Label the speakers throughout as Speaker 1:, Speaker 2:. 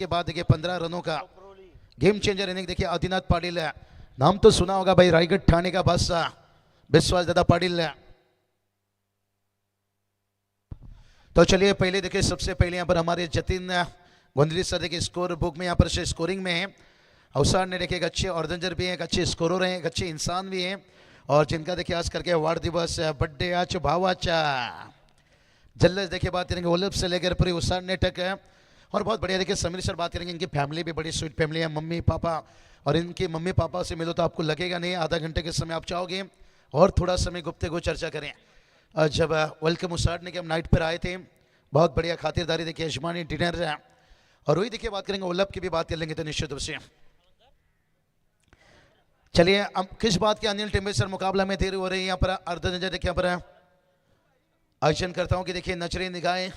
Speaker 1: के बाद देखिए 15 रनों का गेम चेंजर इनिंग देखिए आदिनाथ पाटिल है, नाम तो सुना होगा भाई, रायगढ़ ठाणे का बादशाह विश्वास दादा पाटिल है। तो चलिए पहले देखिए सबसे पहले यहाँ पर हमारे जतिन गोंदली सर देखिए स्कोर बुक में यहाँ पर स्कोरिंग में है। अवसार ने देखिए एक अच्छे ऑर्गेनाइजर भी हैं, एक अच्छे स्कोरर हैं, एक अच्छे इंसान भी हैं और जिनका देखिए आज करके वाढदिवस बर्थडे आज भावाचा जल्लस देखिए बात करेंगे ओलप से लेकर पूरी उसार ने टक है और बहुत बढ़िया देखिए समीर सर बात करेंगे। इनकी फैमिली भी बड़ी स्वीट फैमिली है, मम्मी पापा, और इनके मम्मी पापा से मिलो तो आपको लगेगा नहीं आधा घंटे के समय आप चाहोगे और थोड़ा समय गुफ्तगू चर्चा करें। जब वेलकम उसार ने कि हम नाइट पर आए थे, बहुत बढ़िया खातिरदारी देखिए यजमानी डिनर है और वही देखिए बात करेंगे ओलप की भी बात कर लेंगे तो निश्चित रूप से। चलिए अब किस बात के अनिल टेम्बेसर मुकाबला में देरी हो रही है यहाँ पर अर्ध नजर देखिए यहाँ पर आयोजन करता हूँ कि देखिए नजरे निगाहें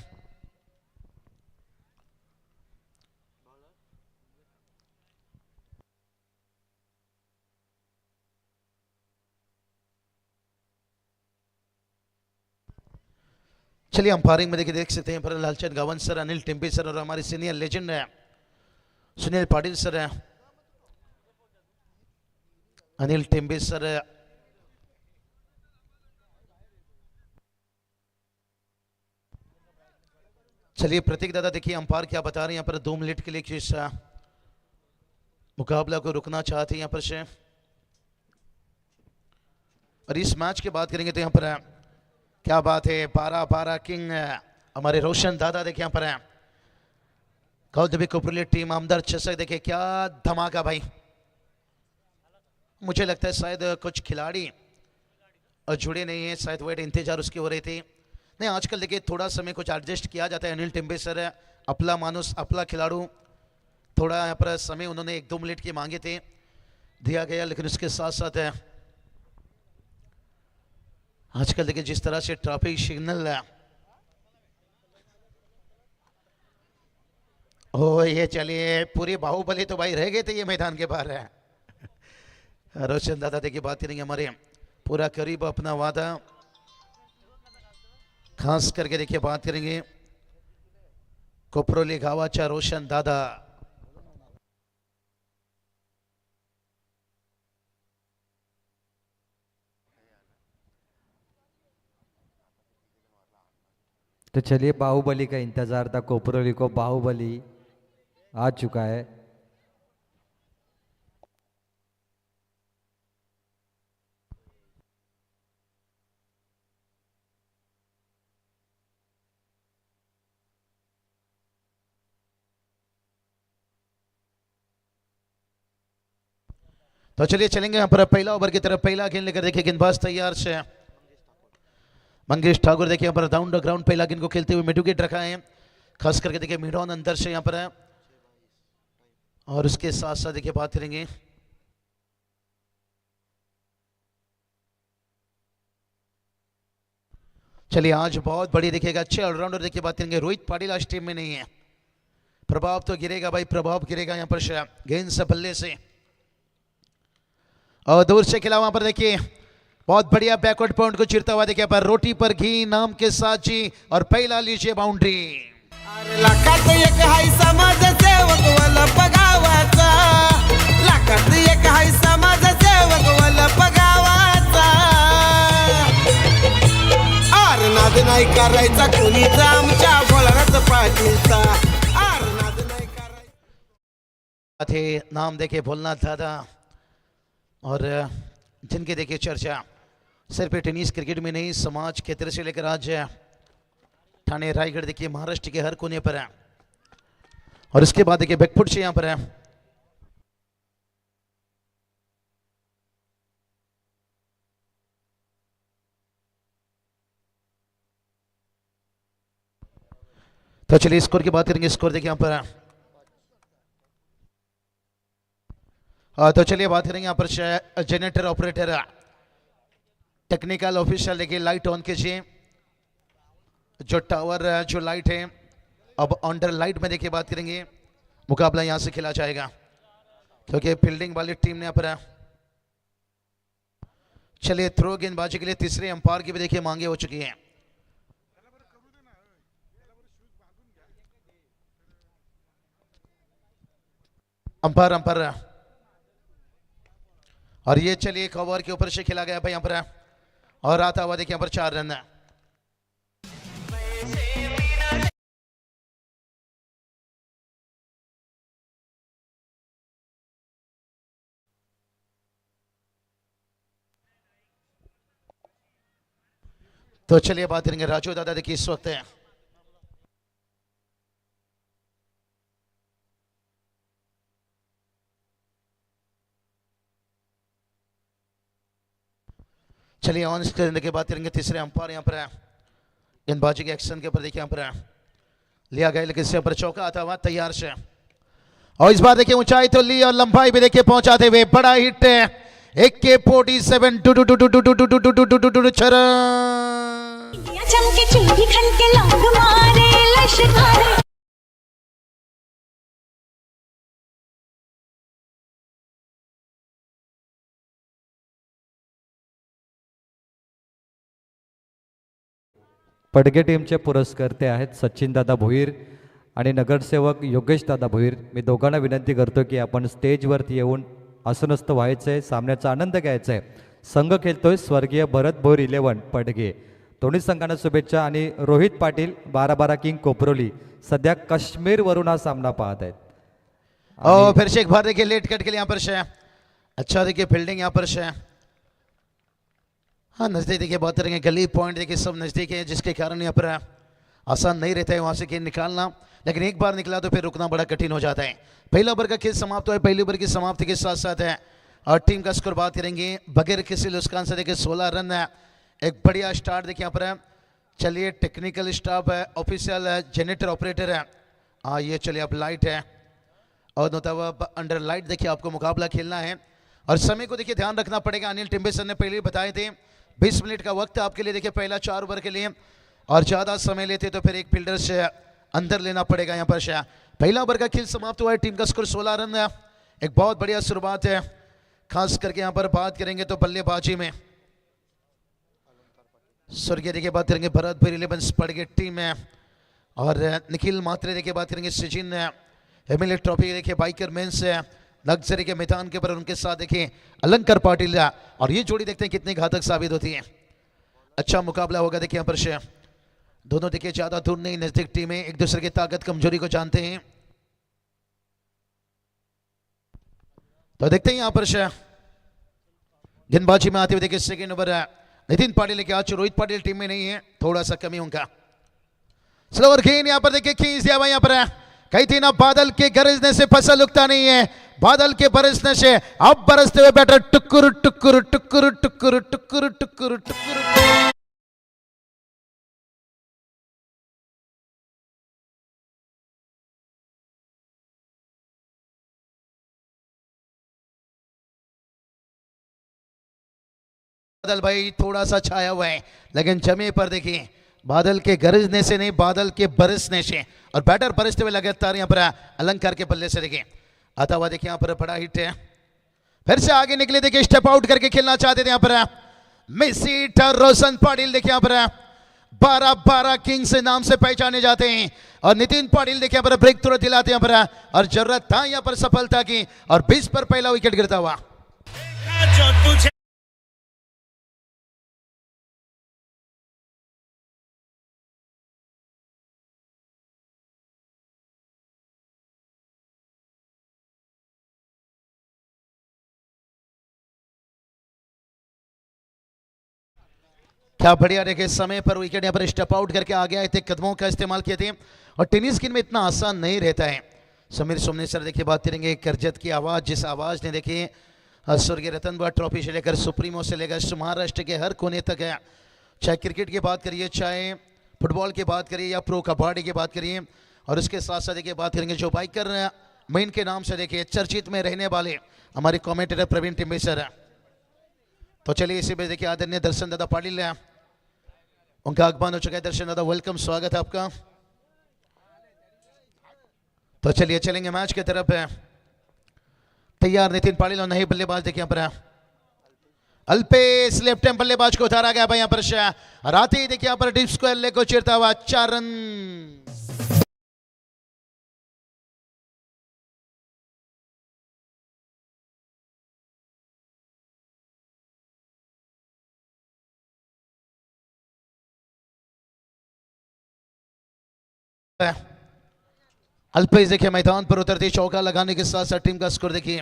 Speaker 1: चलिए अंपायरिंग में देखिए देख सकते हैं पर लालचंद गावन सर, अनिल टेम्बे सर और हमारे सीनियर लेजेंड है सुनील पाटिल सर है, अनिल टेम्बे सर है। चलिए प्रतीक दादा देखिए अंपायर क्या बता रहे हैं यहाँ पर 2 मिनट के लिए किस मुकाबला को रुकना चाहते हैं यहाँ पर से। और इस मैच की बात करेंगे तो यहाँ पर क्या बात है 12-12 किंग हमारे रोशन दादा देखिए यहाँ पर है, कौदबी कुपरली टीम आमदार चषक देखिए क्या धमाका भाई। मुझे लगता है शायद कुछ खिलाड़ी जुड़े नहीं है, शायद वेट इंतजार उसकी हो रही थी। नहीं आजकल देखिए थोड़ा समय कुछ एडजस्ट किया जाता है। अनिल टेम्बे सर अपला मानुस अपला खिलाड़ू, थोड़ा यहाँ पर समय उन्होंने 1-2 मिनट के मांगे थे, दिया गया, लेकिन उसके साथ साथ आजकल देखिए जिस तरह से ट्रैफिक सिग्नल ओ ये चलिए पूरी बाहुबली तो भाई रह गए थे ये मैदान के बाहर है। रोशन दादा देखिए बात करेंगे हमारे पूरा करीब अपना वादा खास करके देखिए बात करेंगे कोपरोली गावाचा रोशन दादा।
Speaker 2: तो चलिए बाहुबली का इंतजार था, कोपरोली को बाहुबली आ चुका है।
Speaker 1: तो चलिए चलेंगे यहाँ पर पहला ओवर की तरफ, पहला गेंद लेकर देखिए गेंदबाज तैयार से मंगेश ठाकुर देखिए यहाँ पर डाउन द ग्राउंड पहला गेंद को खेलते हुए मिड विकेट रखा है, खास करके देखिए मिडॉन अंदर से यहाँ पर है और उसके साथ साथ देखिए बात करेंगे चलिए आज बहुत बड़ी देखिएगा अच्छे ऑलराउंडर देखिए बात करेंगे रोहित पाटिल आज टीम में नहीं है, प्रभाव तो गिरेगा भाई, प्रभाव गिरेगा यहाँ पर गेंद से बल्ले से और दूर से खिला वहां पर देखिए बहुत बढ़िया बैकवर्ड पॉइंट को चिरता हुआ देखिए पर रोटी पर घी नाम के साथ जी और पहला लीजिए बाउंड्री।
Speaker 3: लाखात एक हाय समाजसेवक वाला पगावाचा, लाखात एक हाय समाजसेवक वाला पगावाचा, आर नाद नाही करायचा कोणीचा आमच्या बोलराच पाटीलचा, आर नाद नाही करायचा।
Speaker 1: थे नाम देखिए भोलनाथ दादा और जिनके देखिए चर्चा सिर्फ टेनिस क्रिकेट में नहीं समाज क्षेत्र से लेकर आज ठाणे रायगढ़ देखिए महाराष्ट्र के हर कोने पर है और इसके बाद देखिए बैकफुट से यहाँ पर है। तो चलिए स्कोर की बात करेंगे, स्कोर देखिए यहाँ पर है। तो चलिए बात करेंगे यहाँ पर जनरेटर ऑपरेटर टेक्निकल ऑफिशियल देखिए लाइट ऑन कीजिए, जो टावर जो लाइट है अब अंडर लाइट में देखिए बात करेंगे मुकाबला यहाँ से खेला जाएगा क्योंकि फील्डिंग वाली टीम ने यहाँ पर चलिए थ्रो गेंदबाजी के लिए तीसरे अंपायर की भी देखिए मांगे हो चुकी हैं। अंपायर और ये चलिए एक ओवर के ऊपर से खेला गया भाई यहाँ पर और आता हुआ देखिए यहाँ पर 4 रन। तो चलिए बात करेंगे राजू दादा देखिए इस वक्त चलिए ऑन स्क्रीन देखिए बात करेंगे तीसरे अंपायर यहाँ पर गेंदबाजी के एक्शन के ऊपर देखिए यहाँ पर लिया गया लेकिन इससे ऊपर चौका आता हुआ तैयार से और इस बार देखिए ऊंचाई तो ली और लंबाई भी देखिए पहुंचाते हुए बड़ा हिट AK-47
Speaker 4: चमके चुंगी खन के लौंग मारे लश्कर
Speaker 2: पडगे टीमचे पुरस्कर्ते आहेत सचिनदादा भोईर आणि नगरसेवक योगेशदादा भोईर. मी दोघांना विनंती करतो की आपण स्टेजवरती येऊन असं नसतं व्हायचं आहे, सामन्याचा आनंद घ्यायचा आहे. संघ खेळतोय स्वर्गीय भरत भोईर 11 पडगे. दोन्ही संघांना शुभेच्छा. आणि रोहित पाटील 12-12 किंग कोपरोली सध्या काश्मीरवरून हा सामना पाहत आहेत.
Speaker 1: और फिर से एक बार देखिए लेट कट के लिए यहाँ पर से अच्छा देखिए फील्डिंग यहाँ पर से हाँ नजदीक देखिए बात करेंगे गली पॉइंट देखिए सब नजदीक है जिसके कारण यहाँ पर आसान नहीं रहता है वहां से गेंद निकालना, लेकिन एक बार निकला तो फिर रुकना बड़ा कठिन हो जाता है. पहला ओवर का खेल समाप्त हुआ है. पहले ओवर की समाप्ति के साथ साथ है और टीम का स्कोर बात करेंगे बगैर किसी लुस्कान से देखिए 16 रन है. एक बढ़िया स्टार्ट देखिए यहाँ पर है. चलिए टेक्निकल स्टाफ है, ऑफिशियल है, जनरेटर ऑपरेटर है. हाँ ये चलिए अब लाइट है और मतलब अंडर लाइट देखिए आपको मुकाबला खेलना है और समय को देखिए ध्यान रखना पड़ेगा. अनिल टिम्बे सर ने पहले ही बताए थे 20 मिनट का वक्त है आपके लिए देखिए पहला 4 ओवर के लिए और ज़्यादा समय लेते तो फिर एक फील्डर से अंदर लेना पड़ेगा. यहाँ पर पहला ओवर का खेल समाप्त हुआ है. टीम का स्कोर 16 रन है. एक बहुत बढ़िया शुरुआत है. खास करके यहाँ पर बात करेंगे तो बल्लेबाजी में स्वर्गीय देखिए बात करेंगे भरत भोईर 11 पड़गे टीम है और निखिल मात्रे देखिए बात करेंगे सचिन एमएलए ट्रॉफी देखिए बाइकर मेंस है लग्जरी के मैदान के ऊपर उनके साथ देखिए अलंकार पाटिल और ये जोड़ी देखते हैं कितनी घातक साबित होती है. अच्छा मुकाबला होगा देखिए यहाँ पर से दोनों देखिए ज्यादा दूर नहीं नजदीक टीमें एक दूसरे की ताकत कमजोरी को जानते हैं. तो देखते हैं यहाँ पर से गेंदबाजी में आते हुए देखिए सेकेंड ओवर नितिन पाटिल लेके आज रोहित पाटिल टीम में नहीं है, थोड़ा सा कमी उनका. स्लोअर गेंद यहाँ पर देखिए खींच दिया हुआ यहाँ पर कही थी ना बादल के गरजने से फसल उगता नहीं है, बादल के बरसने से अब बरसते हुए बैटर टुकुर टुकुर टुकुर टुकुर टुकुर टुकुर टुकुर. बादल भाई थोड़ा सा छाया हुआ है लेकिन जमे पर देखिए बादल के गरजने से नहीं बादल के बरसने से और बैटर बरसते हुए लगातार यहाँ पर अलंकार के बल्ले से देखिए आता हुआ देखिए यहाँ पर बड़ा हिट है. फिर से आगे निकले देखिए स्टेप आउट करके खेलना चाहते थे यहाँ पर मिसिट रोशन पाटिल देखिए यहाँ पर 12-12 किंग से नाम से पहचाने जाते हैं और नितिन पाटिल देखिए यहाँ पर ब्रेक थ्रो दिलाते हैं यहाँ पर और जरूरत था यहाँ पर सफलता की और 20 पर पहला विकेट गिरता हुआ. क्या बढ़िया देखिए समय पर विकेट यहाँ पर स्टेप आउट करके आ गया है. कदमों का इस्तेमाल किए थे और टेनिस गेम में इतना आसान नहीं रहता है. समीर सोमनी सर देखिए बात करेंगे करजत की आवाज़ जिस आवाज़ ने देखिए स्वर्गीय रतन बुआ ट्रॉफी से लेकर सुप्रीमो से लेकर महाराष्ट्र के हर कोने तक है. चाहे क्रिकेट की बात करिए, चाहे फुटबॉल की बात करिए या प्रो कबड्डी की बात करिए और उसके साथ साथ देखिए बात करेंगे जो बाइकर मेन के नाम से देखिए चर्चित में रहने वाले हमारे कॉमेंटेटर प्रवीण टिम्बे सर. तो चलिए इसी पे देखिए आदरणीय दर्शन दादा पाटिल है, उनका आगमन हो चुका है. दर्शन दादा वेलकम, स्वागत है आपका. तो चलिए चलेंगे मैच की तरफ. तैयार नितिन पाटिल और नहीं बल्लेबाज देखिए यहाँ पर अल्पेश लेफ्ट हैंड बल्लेबाज को उतारा गया भाई यहाँ पर आते ही देखिए यहाँ पर डीप स्क्वायर लेग को चिरता हुआ 4 रन. अल्पेश देखिए मैदान पर उतरते चौका लगाने के साथ साथ टीम का स्कोर देखिए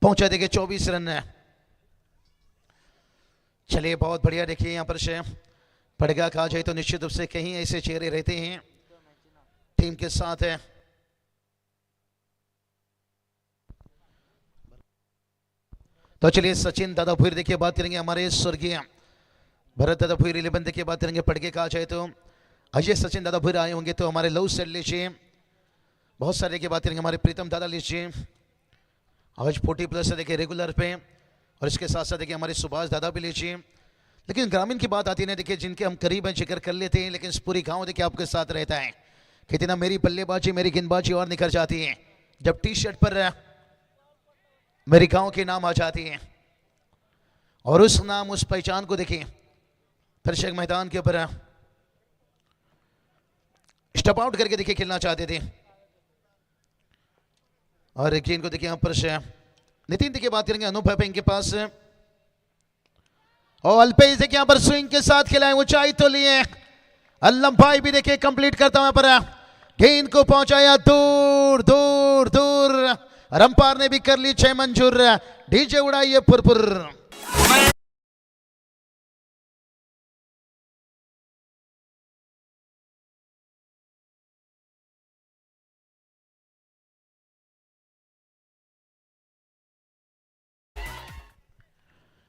Speaker 1: पहुंचा देखिए 24 रन। चलिए बहुत बढ़िया। देखिए यहाँ पर से पड़ेगा कहा जाए तो निश्चित रूप से कहीं ऐसे चेहरे रहते हैं टीम के साथ है। तो चलिए सचिन दादा भुईर देखिए बात करेंगे हमारे स्वर्गीय भरत दादा भुईर 11 देखिए बात करेंगे पड़के कहा जाए तो अजय सचिन दादा भुईर आए होंगे तो हमारे लव सेट लीजिए बहुत सारे की बात करेंगे हमारे प्रीतम दादा लीजिए आज 40+ देखिए रेगुलर पे और इसके साथ साथ देखिए हमारे सुभाष दादा भी लीजिए। लेकिन ग्रामीण की बात आती है ना देखिए जिनके हम करीब हैं जिक्र कर लेते हैं लेकिन पूरी गांव देखिए आपके साथ रहता है कितना मेरी बल्लेबाजी मेरी गेंदबाजी और निखर जाती है जब टी शर्ट पर मेरी गांव के नाम आ जाती है और उस नाम उस पहचान को देखिए दर्शक मैदान के ऊपर स्टेप आउट करके देखिए खेलना चाहते थे। और एक इनको देखिए यहाँ पर नितिन देखिए बात करेंगे अनुभव है इनके पास और अल्पेश देखिए यहाँ पर स्विंग के साथ खिलाए ऊंचाई तो लिए अल्लम भाई भी देखिए कंप्लीट करता हुआ पर गेंद को पहुंचाया दूर दूर दूर रंपार ने भी कर ली 6 मंजूर डीजे उड़ाइए पुरपुर।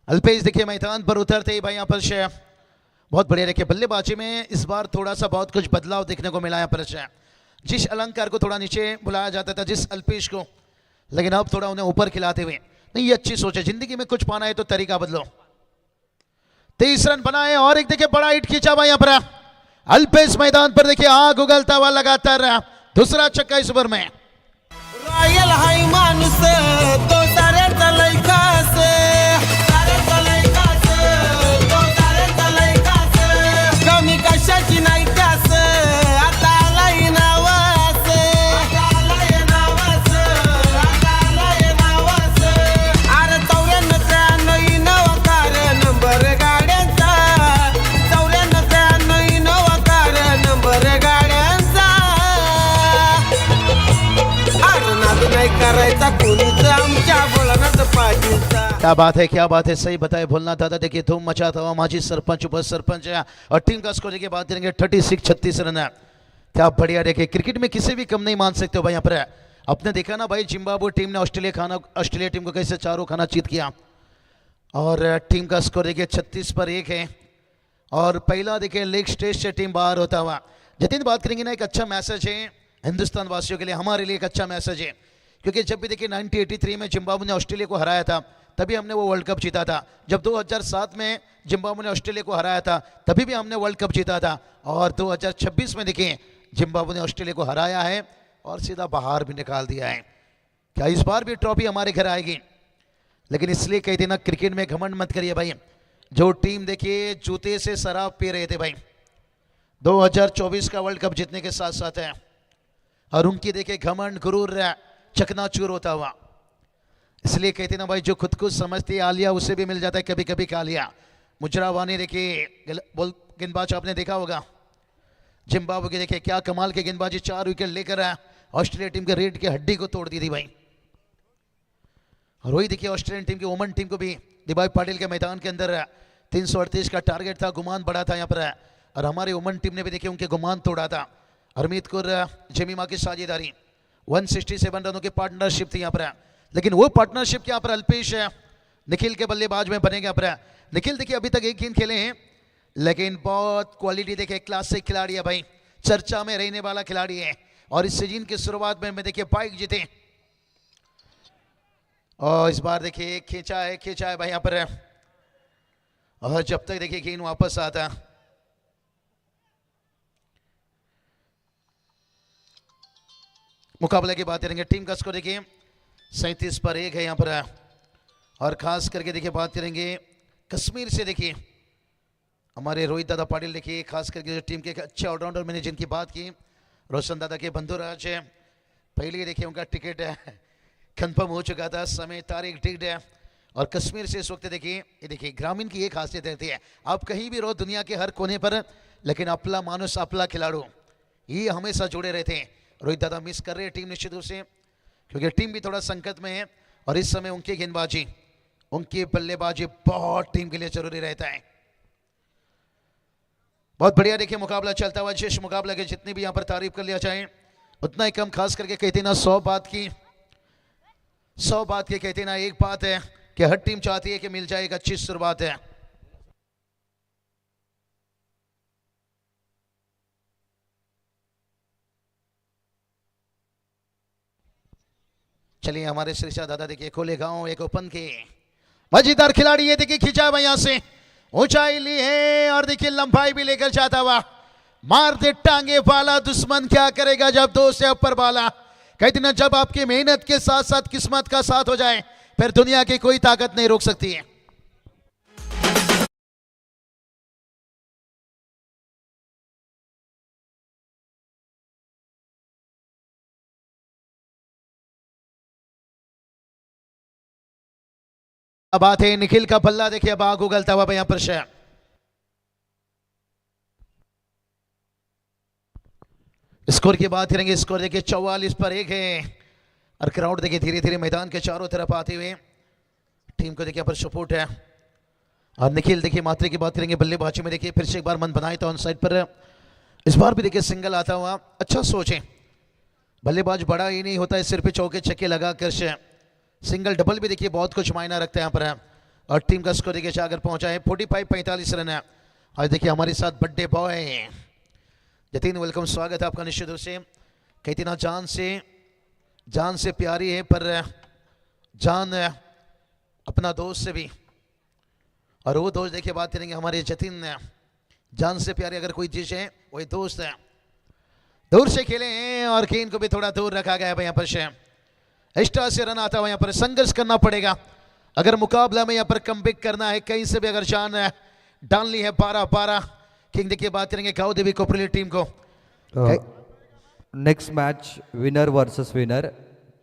Speaker 1: अल्पेश देखिए मैदान पर उतरते ही भाई यहाँ पर बहुत बढ़िया देखिए बल्लेबाजी में इस बार थोड़ा सा बहुत कुछ बदलाव देखने को मिला यहाँ पर जिस अलंकार को थोड़ा नीचे बुलाया जाता था जिस अल्पेश को लेकिन अब थोड़ा उन्हें ऊपर खिलाते हुए नहीं ये अच्छी सोच है जिंदगी में कुछ पाना है तो तरीका बदलो। 23 रन बनाए और एक देखिए बड़ा हिट खींचा भाई यहाँ पर अल्पेश मैदान पर देखिए आग उगलता हुआ लगातार दूसरा छक्का इस ओवर में।
Speaker 3: रॉयल हाय माणूस तो सारे तलई खासे कमी कशाची नाही त्यास आता आलाय नावास अरे 94 नवकार नंबर गाड्यांचा 94 नवकार नंबर गाड्यांचा अरे नाद नाही करायचा कोणीच आमच्या बोलण्यात पाठीचा।
Speaker 1: क्या बात है सही बताए भूलना दादा देखिए धूम मचाता हुआ माजी सरपंच उप सरपंच और टीम का स्कोर देखिए बात करेंगे 36 रन। क्या बढ़िया देखिए क्रिकेट में किसी भी कम नहीं मान सकते हो भाई यहाँ पर आपने देखा ना भाई जिम्बाब्वे टीम ने ऑस्ट्रेलिया टीम को कैसे चारों खाना जीत किया और टीम का स्कोर देखिए 36 पर 1 है और पहला देखिए लीग स्टेज से टीम बाहर होता हुआ। जतिन बात करेंगे ना एक अच्छा मैसेज है हिंदुस्तान वासियों के लिए हमारे लिए एक अच्छा मैसेज है क्योंकि जब भी देखिए 1983 में जिम्बाब्वे ने ऑस्ट्रेलिया को हराया था तभी हमने वो वर्ल्ड कप जीता था। जब 2007 में जिम्बाब्वे ने ऑस्ट्रेलिया को हराया था तभी भी हमने वर्ल्ड कप जीता था और 2026 में देखिए जिम्बाब्वे ने ऑस्ट्रेलिया को हराया है और सीधा बाहर भी निकाल दिया है। क्या इस बार भी ट्रॉफी हमारे घर आएगी? लेकिन इसलिए कहते ना क्रिकेट में घमंड मत करिए भाई। जो टीम देखिए जूते से शराब पी रहे थे भाई 2024 का वर्ल्ड कप जीतने के साथ साथ है और उनकी देखिए घमंड गुरूर चकनाचूर होता हुआ। इसलिए कहते ना भाई जो खुद को समझती है आलिया उसे भी मिल जाता है कभी कभी कालिया। मुजरावानी देखिए बोल गेंदबाज आपने देखा होगा जिम्बाब्वे के देखिए क्या कमाल के गेंदबाजी 4 विकेट लेकर ऑस्ट्रेलिया टीम के रेड की हड्डी को तोड़ दी थी भाई। और वही देखिए ऑस्ट्रेलियन टीम की वुमेन टीम को भी दिबाई पाटिल के मैदान के अंदर 338 का टारगेट था गुमान बढ़ा था यहाँ पर और हमारे वुमेन टीम ने भी देखिए उनके गुमान तोड़ा था। हरमीत कौर जमीमा की साझेदारी 167 रनों की पार्टनरशिप थी यहाँ पर लेकिन वो पार्टनरशिप के यहाँ पर अल्पेश निखिल के बल्लेबाज में बनेगा पर निखिल देखिए अभी तक एक गेंद खेले हैं लेकिन बहुत क्वालिटी देखिए क्लासिक खिलाड़ी है भाई चर्चा में रहने वाला खिलाड़ी है और इस सीजन की शुरुआत में देखिए बाइक जीते और इस बार देखिए खींचा है भाई यहाँ पर और जब तक देखिए गेंद वापस आता मुकाबले की बात करेंगे टीम का स्कोर देखिए 37 पर 1 है यहाँ पर और खास करके देखिए बात करेंगे कश्मीर से देखिए हमारे रोहित दादा पाटिल देखिए खास करके जो टीम के अच्छे ऑलराउंडर मैंने जिनकी बात की रोशन दादा के बंधुराज है पहले देखिए उनका टिकट कंफर्म हो चुका था समय तारीख टिकट है और कश्मीर से इस वक्त देखिए ये देखिए ग्रामीण की एक खासियत रहती है आप कहीं भी रहो दुनिया के हर कोने पर लेकिन आपला माणूस आपला खिलाड़ू ये हमेशा जुड़े रहते हैं। रोहित दादा मिस कर रहे हैं टीम निश्चित रूप से, क्योंकि टीम भी थोड़ा संकट में है और इस समय उनकी गेंदबाजी उनकी बल्लेबाजी बहुत टीम के लिए जरूरी रहता है। बहुत बढ़िया देखिए मुकाबला चलता हुआ, जिस मुकाबला के जितनी भी यहाँ पर तारीफ कर लिया जाए उतना ही कम। खास करके कहते ना 100 बात की कहते ना एक बात है कि हर टीम चाहती है कि मिल जाए एक अच्छी शुरुआत है। चलिए हमारे श्रीषा दादा देखिए खोले गांव एक ओपन के मजेदार खिलाड़ी, ये देखिए खिंचा हुआ यहां से ऊंचाई ली है और देखिए लंबाई भी लेकर जाता हुआ, मार दे टांगे वाला दुश्मन क्या करेगा जब 2 से ऊपर वाला। कहते ना जब आपकी मेहनत के साथ साथ किस्मत का साथ हो जाए फिर दुनिया की कोई ताकत नहीं रोक सकती है। अब बात है निखिल का बल्ला देखिए अब आग उगलता हुआ यहां पर से स्कोर की बात करेंगे। स्कोर देखिए 44 पर 1 है और क्राउड देखिए धीरे धीरे मैदान के चारों तरफ आते हुए टीम को देखिए पर सपोर्ट है। और निखिल देखिए मात्रे की बात करेंगे बल्लेबाजी में देखिए फिर से एक बार मन बनाए तो ऑन साइड पर इस बार भी देखिए सिंगल आता हुआ, अच्छा सोचे बल्लेबाज बड़ा ही नहीं होता है, सिर पे चौके छक्के लगा कर से सिंगल डबल भी देखिए बहुत कुछ मायना रखता है यहाँ पर है। और टीम का स्कोर देखिए अगर पहुंचा है 45 रन है। आज देखिए हमारे साथ बर्थडे बॉय जतीन, वेलकम स्वागत है आपका निश्चित रूप से। कहती ना जान से प्यारी है पर जान अपना दोस्त से भी, और वो दोस्त देखिए बात करेंगे हमारे जतीन, जान से प्यारी अगर कोई चीज है वही दोस्त है। दूर से खेले हैं और गेंद को भी थोड़ा दूर रखा गया है यहाँ पर से एक्स्ट्रा से रन आता हुआ, यहाँ पर संघर्ष करना पड़ेगा अगर मुकाबला में यहाँ पर कमबैक करना है, कहीं से भी अगर जान डालनी है। 12 किंग देखिए बात करेंगे गाँव देवी कोपरेली टीम को।
Speaker 2: Next match winner versus winner,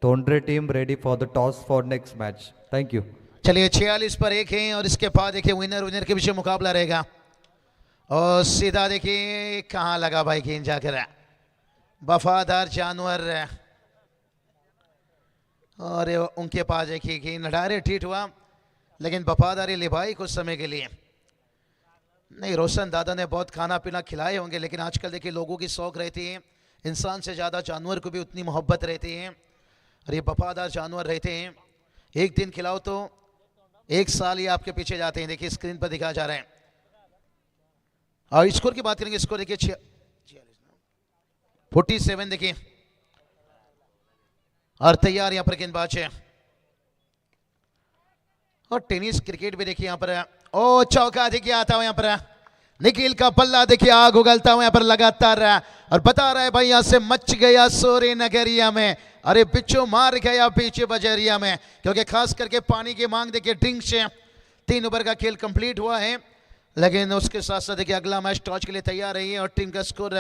Speaker 2: Tondre team ready for the toss for next match. Thank you.
Speaker 1: चलिए 46 पर 1 है और इसके बाद देखिए विनर के बीच मुकाबला रहेगा। और सीधा देखिए कहाँ लगा भाई गेंद जाकर, वफादार जानवर और उनके पास देखिए गेंद डायरेक्ट हिट हुआ, लेकिन वफादारी ले भाई कुछ समय के लिए नहीं। रोशन दादा ने बहुत खाना पीना खिलाए होंगे, लेकिन आजकल देखिए लोगों की शौक रहती है, इंसान से ज़्यादा जानवर को भी उतनी मोहब्बत रहती है और ये वफादार जानवर रहते हैं। एक दिन खिलाओ तो 1 साल ही आपके पीछे जाते हैं, देखिए स्क्रीन पर दिखाया जा रहा है। और स्कोर की बात करेंगे, स्कोर देखिए 47 देखिए और तैयार यहाँ पर गेंदबाज है। और टेनिस क्रिकेट भी देखिए यहाँ पर ओ चौका देखिए आता हुआ यहाँ पर निखिल का बल्ला देखिए आग उगलता हुआ यहाँ पर लगातार और बता रहा है भाई यहाँ से मच गया सोरे नगरिया में, अरे बिच्छू मार गया पीछे बजरिया में, क्योंकि खास करके पानी की मांग देखिए ड्रिंक से 3 ओवर का खेल कंप्लीट हुआ है। लेकिन उसके साथ साथ देखिए अगला मैच टॉस के लिए तैयार रही है और टीम का स्कोर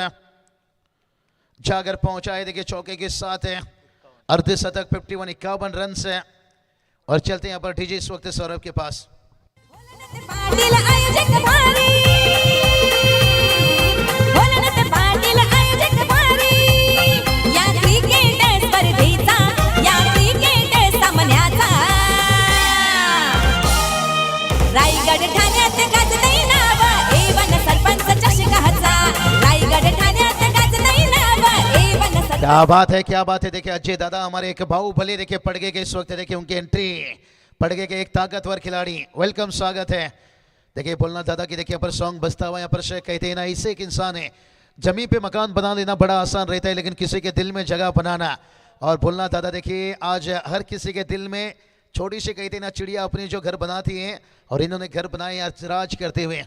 Speaker 1: जाकर पहुंचा है देखिए चौके के साथ है अर्धशतक 51 रन से। और चलते हैं यहाँ पर डीजे इस वक्त सौरभ के पास।
Speaker 4: पाटील आयोजक भारी, भोलानाथ पाटील आयोजक भारी, या क्रिकेट स्पर्धेचा, या क्रिकेट सामन्याचा रायगड ठाण्यात गाजतंय नाव, एवन सरपंच चषकाचा रायगड ठाण्यात गाजतंय नाव, एवन सरपंच।
Speaker 1: क्या बात है, क्या बात है। देखिए अजय दादा हमारे एक बाहुबली देखिए पड़गे के इस वक्त देखिए उनकी एंट्री, पड़गे के एक ताकतवर खिलाड़ी, वेलकम स्वागत है। देखिए बोलना दादा की देखिए पर सॉन्ग बजता हुआ यहाँ पर से कहते हैं ना, इसे एक इंसान है जमीन पे मकान बना लेना बड़ा आसान रहता है, लेकिन किसी के दिल में जगह बनाना। और बोलना दादा देखिए आज हर किसी के दिल में छोटी सी कहते हैं ना चिड़िया अपनी जो घर बनाती है, और इन्होंने घर बनाए आज राज करते हुए,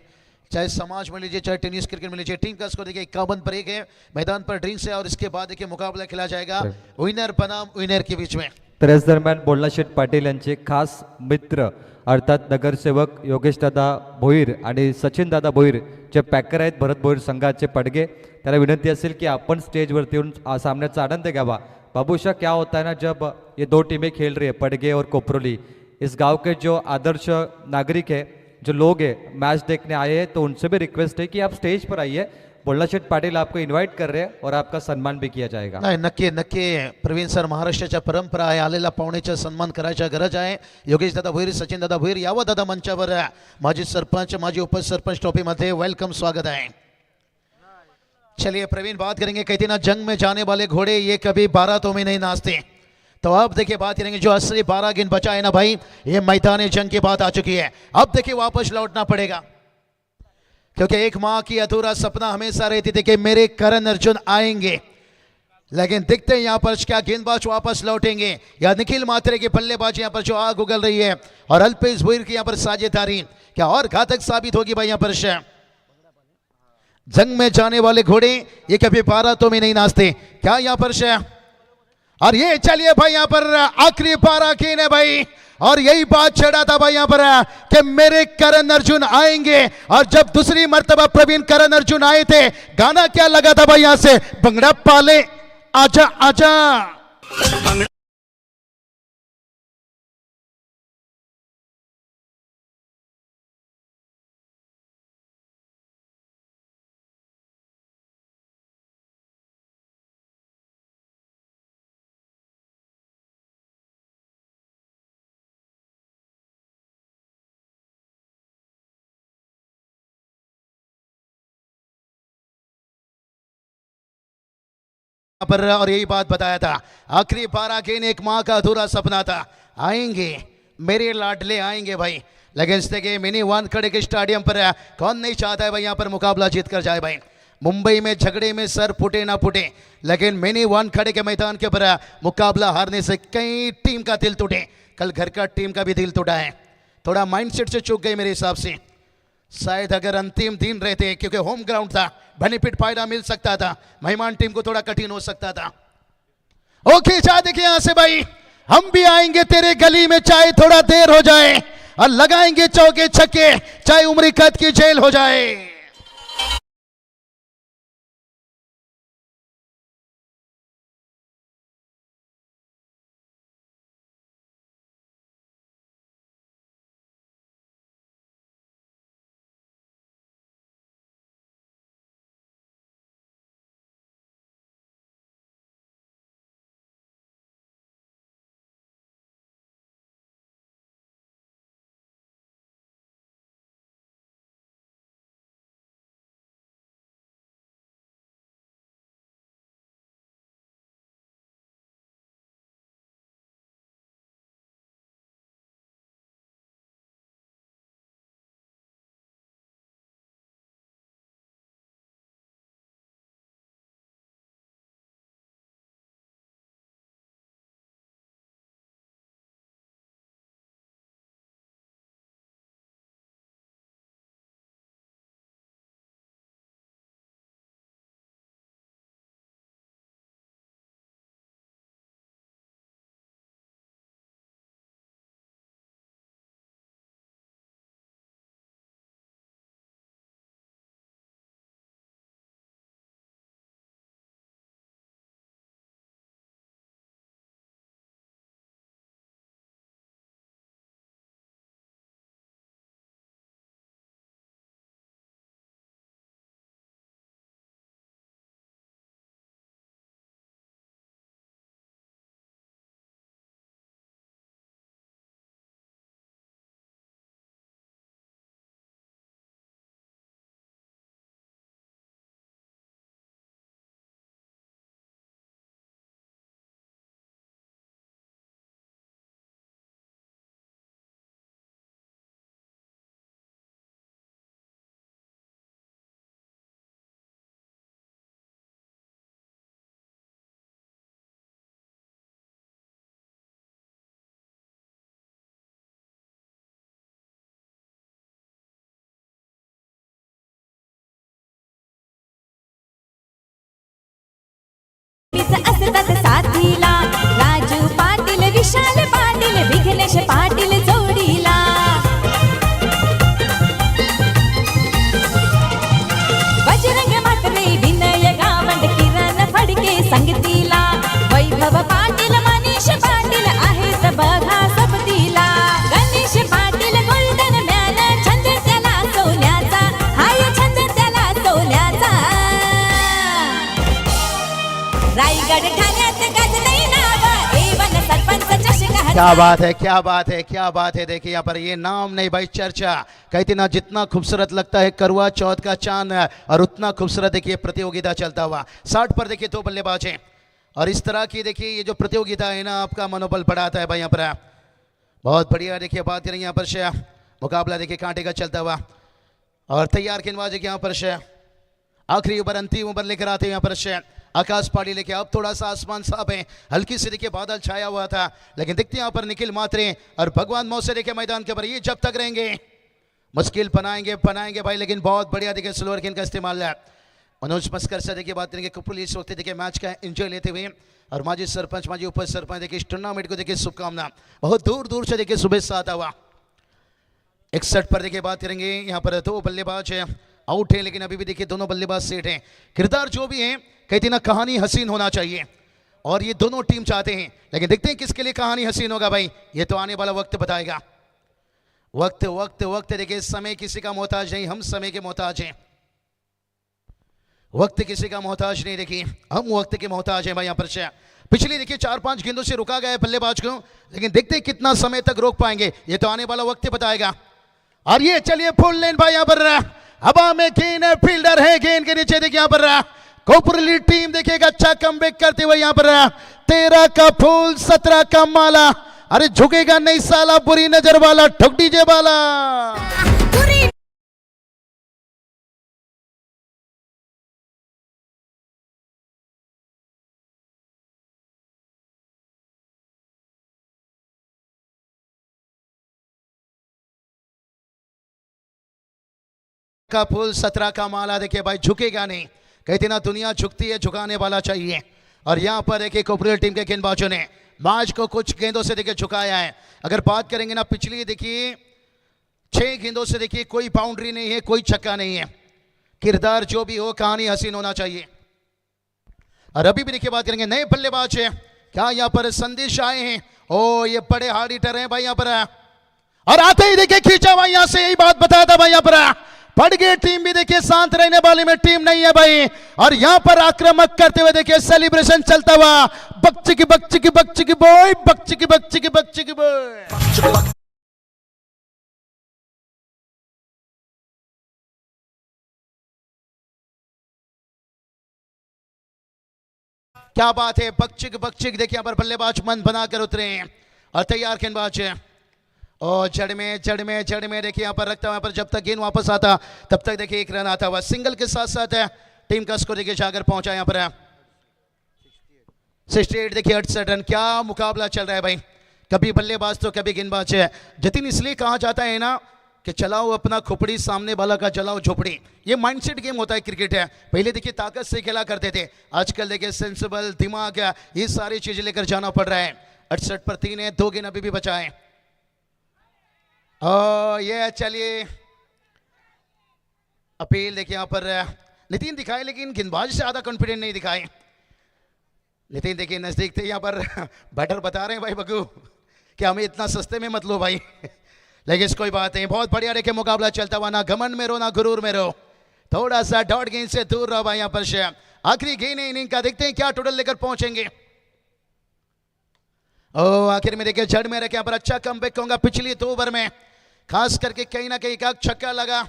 Speaker 1: चाहे समाज में लीजिए चाहे टेनिस क्रिकेट में लीजिए। टीम का स्कोर देखिए 51 पर 1 है, मैदान पर ड्रिंक्स है और इसके बाद देखिए मुकाबला खेला जाएगा विनर बनाम विनर के बीच में।
Speaker 2: तर याच दरम्यान बोलना शेठ पाटील यांचे खास मित्र अर्थात नगरसेवक योगेशदादा भोईर आणि सचिनदादा भोईर जे पॅकर आहेत भरत भोईर संघाचे पडगे, त्याला विनंती असेल की आपण स्टेजवरती येऊन सामन्याचा आनंद घ्यावा। बाबूशाह क्या होता है ना, जब ये 2 टीमें खेल रही है पडगे और कोपरोली, इस गांव के जो आदर्श नागरिक है जो लोग हैं मैच देखने आए हैं, तो उनसे भी रिक्वेस्ट है कि आप स्टेज पर आइए। बोल्लाशेठ पाटील आपको इन्वाइट कर रहे हैं और आपका सम्मान भी किया जाएगा।
Speaker 1: नाही, नक्की नक्की प्रवीण सर, महाराष्ट्राच्या परंपरा आहे, आलेल्या पाहुण्याचा सन्मान करायचा गरज आहे। योगेश दादा भोईर, सचिन दादा भोईर यावं दादा मंचावर। माजी सरपंच, माजी उपसरपंच ट्रॉफी मध्ये वेलकम, स्वागत है। चलिए प्रवीण, बात करेंगे, कहते ना जंग में जाने वाले घोड़े ये कभी बारातों में नहीं नाचते। तो अब देखिए बात करेंगे, जो असली 12 गेंद बचा है ना भाई, ये मैदान जंग की बात आ चुकी है। अब देखिए वापस लौटना पड़ेगा, क्योंकि एक माँ की अधूरा सपना हमेशा रहती थी कि मेरे करण अर्जुन आएंगे, लेकिन दिखते हैं यहाँ पर क्या गेंदबाज वापस लौटेंगे या निखिल मात्रे की बल्लेबाजी यहाँ पर जो आग उगल रही है, और अल्पेश भोईर की यहाँ पर साझेदारी क्या और घातक साबित होगी भाई। यहाँ पर जंग में जाने वाले घोड़े ये कभी बारातों में नहीं नाचते, क्या यहाँ पर और ये चलिए भाई यहाँ पर आखिरी 12 गेंद है भाई, और यही बात छेड़ा था भाई यहाँ पर कि मेरे करण अर्जुन आएंगे। और जब दूसरी मर्तबा प्रवीण करण अर्जुन आए थे, गाना क्या लगा था भाई यहाँ से, भंगड़ा पाले आजा आजा। पर और यही बात बताया था, आखिरी 12 गेंद एक माँ का अधूरा सपना था, आएंगे मेरे लाडले आएंगे भाई। लेकिन देखिए मिनी वानखेड़े के स्टेडियम पर कौन नहीं चाहता है भाई यहाँ पर मुकाबला जीत कर जाए भाई। मुंबई में झगड़े में सर फूटे ना फूटे, लेकिन मिनी वानखेड़े के मैदान के ऊपर मुकाबला हारने से कई टीम का दिल टूटे। कल घर का टीम का भी दिल टूटा है, थोड़ा माइंडसेट से चूक गए मेरे हिसाब से। शायद अगर अंतिम दिन रहते, क्योंकि होम ग्राउंड था, बेनिफिट फायदा मिल सकता था, मेहमान टीम को थोड़ा कठिन हो सकता था। ओके चाहे देखिए यहां से भाई, हम भी आएंगे तेरे गली में चाहे थोड़ा देर हो जाए, और लगाएंगे चौके छक्के चाहे उम्र कैद की जेल हो जाए।
Speaker 4: असतात साथीला राजू पाटील, विशाल पाटील, विघ्नेश पाटील जोडीला। बजरंग म्हात्रे, विनय गावंड, किरण फडके संगतीला। वैभव पाटील, मनीष पाटील आहेत बघा सोबतीला। गणेश पाटील, गोल्डन मॅन, चंद्र
Speaker 1: क्या बात है, क्या बात है, क्या बात है। देखिए यहाँ पर ये नाम नहीं भाई, चर्चा। कहते ना जितना खूबसूरत लगता है करवा चौथ का चांद और उतना खूबसूरत देखिए प्रतियोगिता चलता हुआ। 60 पर देखिए 2 बल्लेबाज हैं और इस तरह की देखिए ये जो प्रतियोगिता है ना आपका मनोबल बढ़ाता है भाई। यहाँ पर बहुत बढ़िया देखिए बात करेंगे यहाँ पर से मुकाबला देखिए कांटे का चलता हुआ और तैयार गेंदबाज यहाँ पर से आखिरी ओवर अंतिम ओवर लेकर आते हैं यहाँ पर से आकाश पाड़ी लेके। अब थोड़ा सा आसमान साफ है, हल्की से देखिए बादल छाया हुआ था, लेकिन देखते हैं यहाँ पर निखिल मात्रे और भगवान मौसे देखिए मैदान के ऊपर। ये जब तक रहेंगे मुश्किल बनाएंगे भाई, लेकिन बहुत बढ़िया देखिए स्लोअर गेंद का इस्तेमाल है। मनोज मस्कर से देखिए बात करेंगे कपूर इस वक्त देखिए मैच का एंजॉय लेते हुए और माजी सरपंच माजी उप सरपंच देखिए इस टूर्नामेंट को देखिए शुभकामना। बहुत दूर दूर से देखिए शुभेच्छा आता हुआ। 61 पर देखिए बात करेंगे यहाँ पर 2 बल्लेबाज है आउट है, लेकिन अभी भी देखिए दोनों बल्लेबाज सेट हैं। किरदार जो भी है कहती ना कहानी हसीन होना चाहिए और ये दोनों टीम चाहते हैं, लेकिन देखते हैं किसके लिए कहानी हसीन होगा भाई, ये तो आने वाला वक्त बताएगा। वक्त वक्त वक्त देखिए समय किसी का मोहताज नहीं, हम समय के मोहताज हैं। वक्त किसी का मोहताज नहीं, देखिए हम वक्त के मोहताज हैं भाई। यहाँ पर पिछली देखिए 4-5 गेंदों से रुका गया है बल्लेबाज को, लेकिन देखते हैं कितना समय तक रोक पाएंगे, ये तो आने वाला वक्त बताएगा। और ये चलिए फुल लेन भाई यहाँ पर हवा में गेंद है, फील्डर है गेंद के नीचे देखिए यहाँ पर कोपरली टीम देखिएगा अच्छा कमबैक करते हुए यहाँ पर 13 का फूल 17 का माला। अरे झुकेगा नहीं साला, बुरी नजर वाला, ठुक डीजे वाला। का फूल 17 का माला देखिए भाई, झुकेगा नहीं। कहते ना दुनिया झुकती है, झुकाने वाला चाहिए। और यहाँ पर देखिए कोपरेल टीम के गेंदबाजों ने मैच को कुछ गेंदों से देखिए झुकाया है। अगर बात करेंगे ना पिछली देखिए 6 गेंदों से देखिए कोई बाउंड्री नहीं है, कोई छक्का नहीं है। किरदार जो भी हो कहानी हसीन होना चाहिए। और अभी भी देखिए बात करेंगे नए बल्लेबाज है, क्या यहाँ पर संदेश आए हैं। ओ ये बड़े हार्ड हिटर हैं भाई यहाँ पर, और आते ही देखिए खींचा भाई, यहाँ से यही बात बताया था भाई। यहाँ पर पड़ गई टीम भी देखिए शांत रहने वाली में टीम नहीं है भाई, और यहां पर आक्रामक करते हुए देखिए सेलिब्रेशन चलता हुआ। बच्ची की बच्ची की बच्ची की बॉय, बच्ची की बच्ची की बच्ची की बॉय। क्या बात है, बच्ची की देखिए यहाँ पर बल्लेबाज मन बनाकर उतरे हैं और तैयार गेंदबाज है। और जड़ में देखिए यहाँ पर रखता हुआ, पर जब तक गेंद वापस आता तब तक देखिए 1 रन आता हुआ। सिंगल के साथ साथ टीम का स्कोर देखिए जाकर पहुंचा यहाँ पर 68 देखिए 68 रन। क्या मुकाबला चल रहा है भाई, कभी बल्लेबाज तो कभी गेंदबाज है। जतिन इसलिए कहा जाता है ना कि चलाओ अपना खोपड़ी सामने वाला का जलाओ झोपड़ी, ये माइंडसेट गेम होता है क्रिकेट है। पहले देखिए ताकत से खेला करते थे, आजकल देखिए सेंसिबल दिमाग ये सारी चीजें लेकर जाना पड़ रहा है। 68 पर 3 है, 2 गेंद अभी भी बचा है। ये चलिए अपील देखिए यहाँ पर नितिन दिखाए, लेकिन गेंदबाज से ज्यादा कॉन्फिडेंट नहीं दिखाए। नितिन देखिए नजदीक थे यहाँ पर बैटर बता रहे हैं भाई बग्गू कि हमें इतना सस्ते में मत लो भाई, लेकिन कोई बात नहीं। बहुत बढ़िया देखिए मुकाबला चलता हुआ, ना घमंड में रो ना गुरूर में रो, थोड़ा सा डॉट गेंद से दूर रहो भाई। यहाँ पर से आखिरी गेंद है इनिंग का, देखते हैं क्या टोटल लेकर पहुंचेंगे। आखिर में देखिए जड़ में रखे यहाँ पर अच्छा कमबैक कहूंगा। पिछली 2 ओवर में खास करके कहीं ना कहीं का छक्का लगा,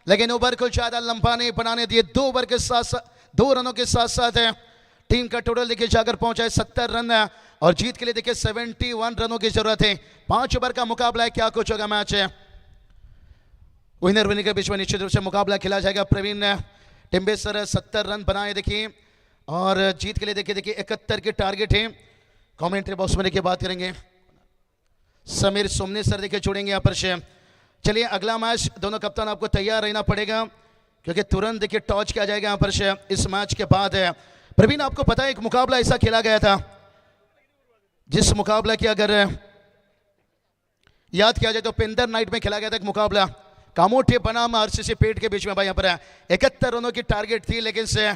Speaker 1: लेकिन ओवर को ज्यादा लंबा नहीं बनाने दिए। 2 ओवर के साथ 2 रनों के साथ साथ टीम का टोटल देखिए जाकर पहुंचा है 70 रन और जीत के लिए देखिए 71 रनों की जरूरत है। 5 ओवर का मुकाबला है, क्या कुछ होगा मैच है। विनर के बीच में निश्चित रूप से मुकाबला खेला जाएगा। प्रवीण टिम्बेसर 70 रन बनाए देखिए और जीत के लिए देखिए 71 के टारगेट है। कमेंट्री बॉक्स में देखिए बात करेंगे समीर सोमने सर देखिए जुड़ेंगे यहाँ पर से। चलिए अगला मैच दोनों कप्तान आपको तैयार रहना पड़ेगा, क्योंकि तुरंत देखिए टॉस किया जाएगा यहाँ पर से इस मैच के बाद है। प्रवीण आपको पता है एक मुकाबला ऐसा खेला गया था, जिस मुकाबला की अगर याद किया जाए तो पेंदर नाइट में खेला गया था एक मुकाबला, कामोठे बनाम आरसीसी पेट के बीच में भाई। यहाँ पर 71 रनों की टारगेट थी, लेकिन से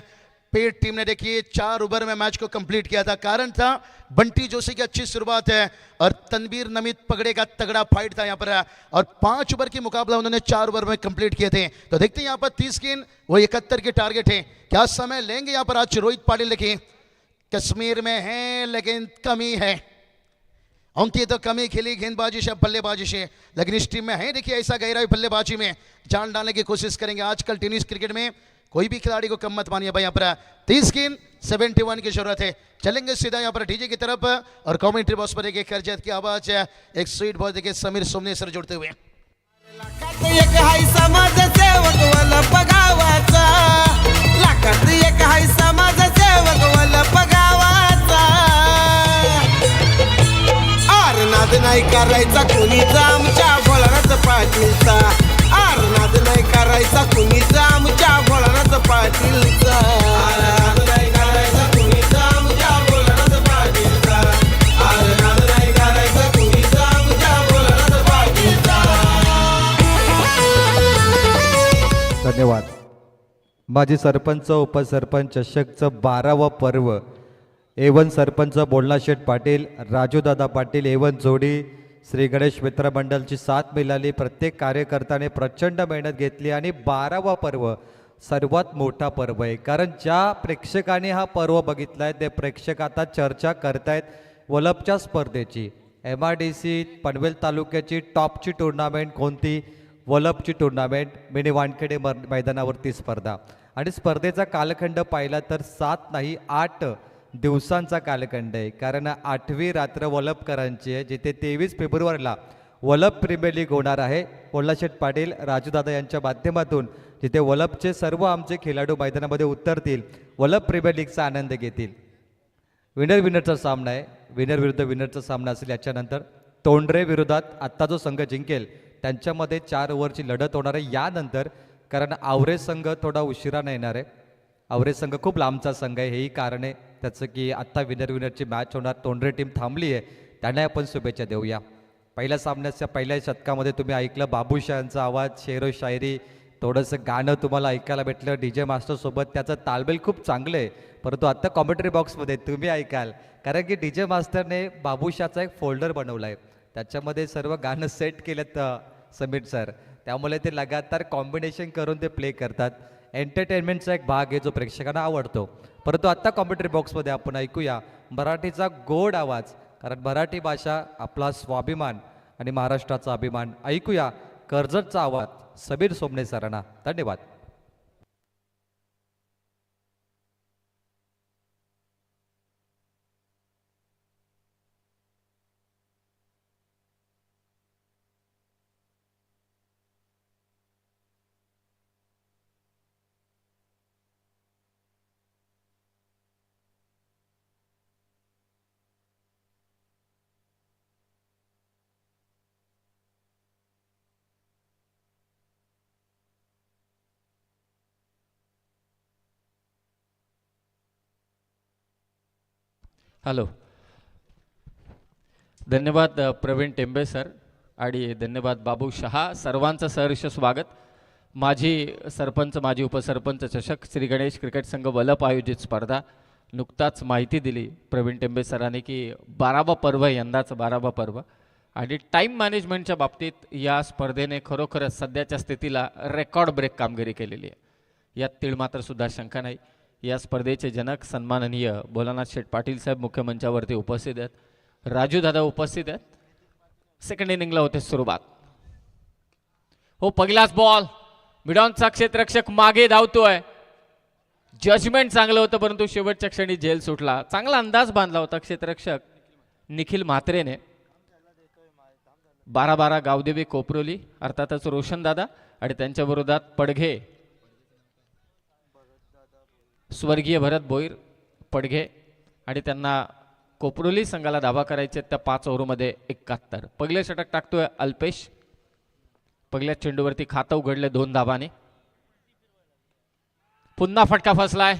Speaker 1: पेट टीम ने देखिए 4 ओवर में मैच को कंप्लीट किया था। कारण था बंटी जोशी की अच्छी शुरुआत है और तनवीर नमित पगड़े का तगड़ा फाइट था यहाँ पर, और 5 ओवर की मुकाबला उन्होंने 4 ओवर में कंप्लीट किए थे। तो देखते हैं यहाँ पर 30 गेंद वो 71 के टारगेट है, क्या समय लेंगे यहाँ पर आज रोहित पाटिल। देखिए कश्मीर में है लेकिन कमी है, उनकी तो कमी खेली गेंदबाजी से बल्लेबाजी से, लेकिन इस टीम में है देखिए ऐसा गहराई बल्लेबाजी में जान डालने की कोशिश करेंगे। आजकल टेनिस क्रिकेट में कोई भी खिलाड़ी को कम मत मानिए भाई। यहाँ पर 30 गेंद 71 की जरूरत है। चलेंगे सीधा यहाँ पर डीजे की तरफ और कमेंट्री बॉक्स पर देखिए करजत की आवाज, एक स्वीट बॉय देखिए समीर सोमने सर जुड़ते हुए।
Speaker 3: लाखात एक हाय समाजसेवक वलप गावाचा, लाखात एक हाय समाजसेवक वलप गावाचा. आर नाद नाही करायचा कुणीचा आमच्या भोळानाथ पाटीलचा, आर नाद नाही करायचा कुणीचा आमच्या भोळानाथ पाटीलचा. आर नाद नाही करायचा कुणीचा आमच्या भोळानाथ पाटीलचा, आर नाद नाही करायचा कुणीचा आमच्या भोळानाथ पाटीलचा.
Speaker 2: धन्यवाद. माजी सरपंच उपसरपंच चषकचं 12वं पर्व. A1 सरपंच बोलना शेठ पाटील, राजूदादा पाटील A1 जोडी. श्री गणेश मित्र मंडळची साथ मिळाली. प्रत्येक कार्यकर्त्याने प्रचंड मेहनत घेतली आणि 12वा पर्व सर्वात मोठा पर्व आहे. कारण ज्या प्रेक्षकांनी हा पर्व बघितला आहे ते प्रेक्षक आता चर्चा करतायत वलपच्या स्पर्धेची. MRDC पनवेल तालुक्याची टॉपची टुर्नामेंट कोणती? वलपची टुर्नामेंट. मिनी वानखेडे मैदानावरती स्पर्धा. आणि स्पर्धेचा कालखंड पाहिला तर 7 नाही 8 दिवसांचा कालखंड आहे. कारण 8वी रात्र वलपकरांची आहे, जिथे 23 फेब्रुवारीला वलप प्रीमियर लीग होणार आहे. बोलनाशेठ पाटील राजूदादा यांच्या माध्यमातून जिथे वलपचे सर्व आमचे खेळाडू मैदानामध्ये उतरतील, वलप प्रीमियर लीगचा आनंद घेतील. विनरचा सामना आहे. विनर विरुद्ध विनरचा सामना असेल. याच्यानंतर तोंडरे विरोधात आत्ता जो संघ जिंकेल त्यांच्यामध्ये 4 ओव्हरची लढत होणार आहे. यानंतर कारण आवरे संघ थोडा उशिराने येणार आहे. आवरे संघ खूप लांबचा संघ आहे. हेही कारण आहे त्याचं की आत्ता विनरची मॅच होणार. तोंडरे टीम थांबली आहे, त्यांना आपण शुभेच्छा देऊया. पहिल्या सामन्याच्या पहिल्या शतकामध्ये तुम्ही ऐकलं बाबूशाहांचा आवाज, शेरो शायरी, थोडंसं गाणं तुम्हाला ऐकायला भेटलं DJ मास्टरसोबत. त्याचं तालमेल खूप चांगलं आहे. परंतु आत्ता कॉमेंट्री बॉक्समध्ये तुम्ही ऐकाल कारण की DJ मास्टरने बाबूशाचा एक फोल्डर बनवला आहे. त्याच्यामध्ये सर्व गाणं सेट केलेत समीर सर. त्यामुळे ते लगातार कॉम्बिनेशन करून ते प्ले करतात. एंटरटेनमेंटचा एक भाग आहे जो प्रेक्षकांना आवडतो. परंतु आत्ता कॉमेंट्री बॉक्समध्ये आपण ऐकूया मराठीचा गोड आवाज. कारण मराठी भाषा आपला स्वाभिमान आणि महाराष्ट्राचा अभिमान. ऐकूया कर्जतचा आवाज समीर सोमने सरांना. धन्यवाद.
Speaker 5: हॅलो. धन्यवाद प्रवीण टेंबे सर आणि धन्यवाद बाबू शहा. सर्वांचं सहर्ष स्वागत. माजी सरपंच माजी उपसरपंच चषक श्री गणेश क्रिकेट संघ वलप आयोजित स्पर्धा. नुकताच माहिती दिली प्रवीण टेंबे सरांनी की 12वा पर्व यंदाचं 12वा पर्व. आणि टाईम मॅनेजमेंटच्या बाबतीत या स्पर्धेने खरोखरच सध्याच्या स्थितीला रेकॉर्ड ब्रेक कामगिरी केलेली आहे. यात तीळ मात्र सुद्धा शंका नाही. या स्पर्धेचे जनक सन्माननीय भोलानाथ शेठ पाटील साहेब मुख्य मंचावरती उपस्थित आहेत. राजूदादा उपस्थित आहेत. सेकंड इनिंगला होते सुरुवात. हो, पहिलाच बॉल मिडॉनचा क्षेत्ररक्षक मागे धावतोय. जजमेंट चांगलं होतं परंतु शेवटच्या क्षणी झेल सुटला. चांगला अंदाज बांधला होता क्षेत्ररक्षक निखिल म्हात्रेने. 12-12 गावदेवी कोपरोली अर्थातच रोशनदादा आणि त्यांच्या विरोधात पडघे स्वर्गीय भरत भोईर पडघे आणि त्यांना कोपरोली संघाला धावा करायचे त्या 5 ओव्हरमध्ये 71. पहिले षटक टाकतोय अल्पेश. पहिल्या चेंडूवरती खातं उघडले 2 धावांनी. पुन्हा फटका फसलाय.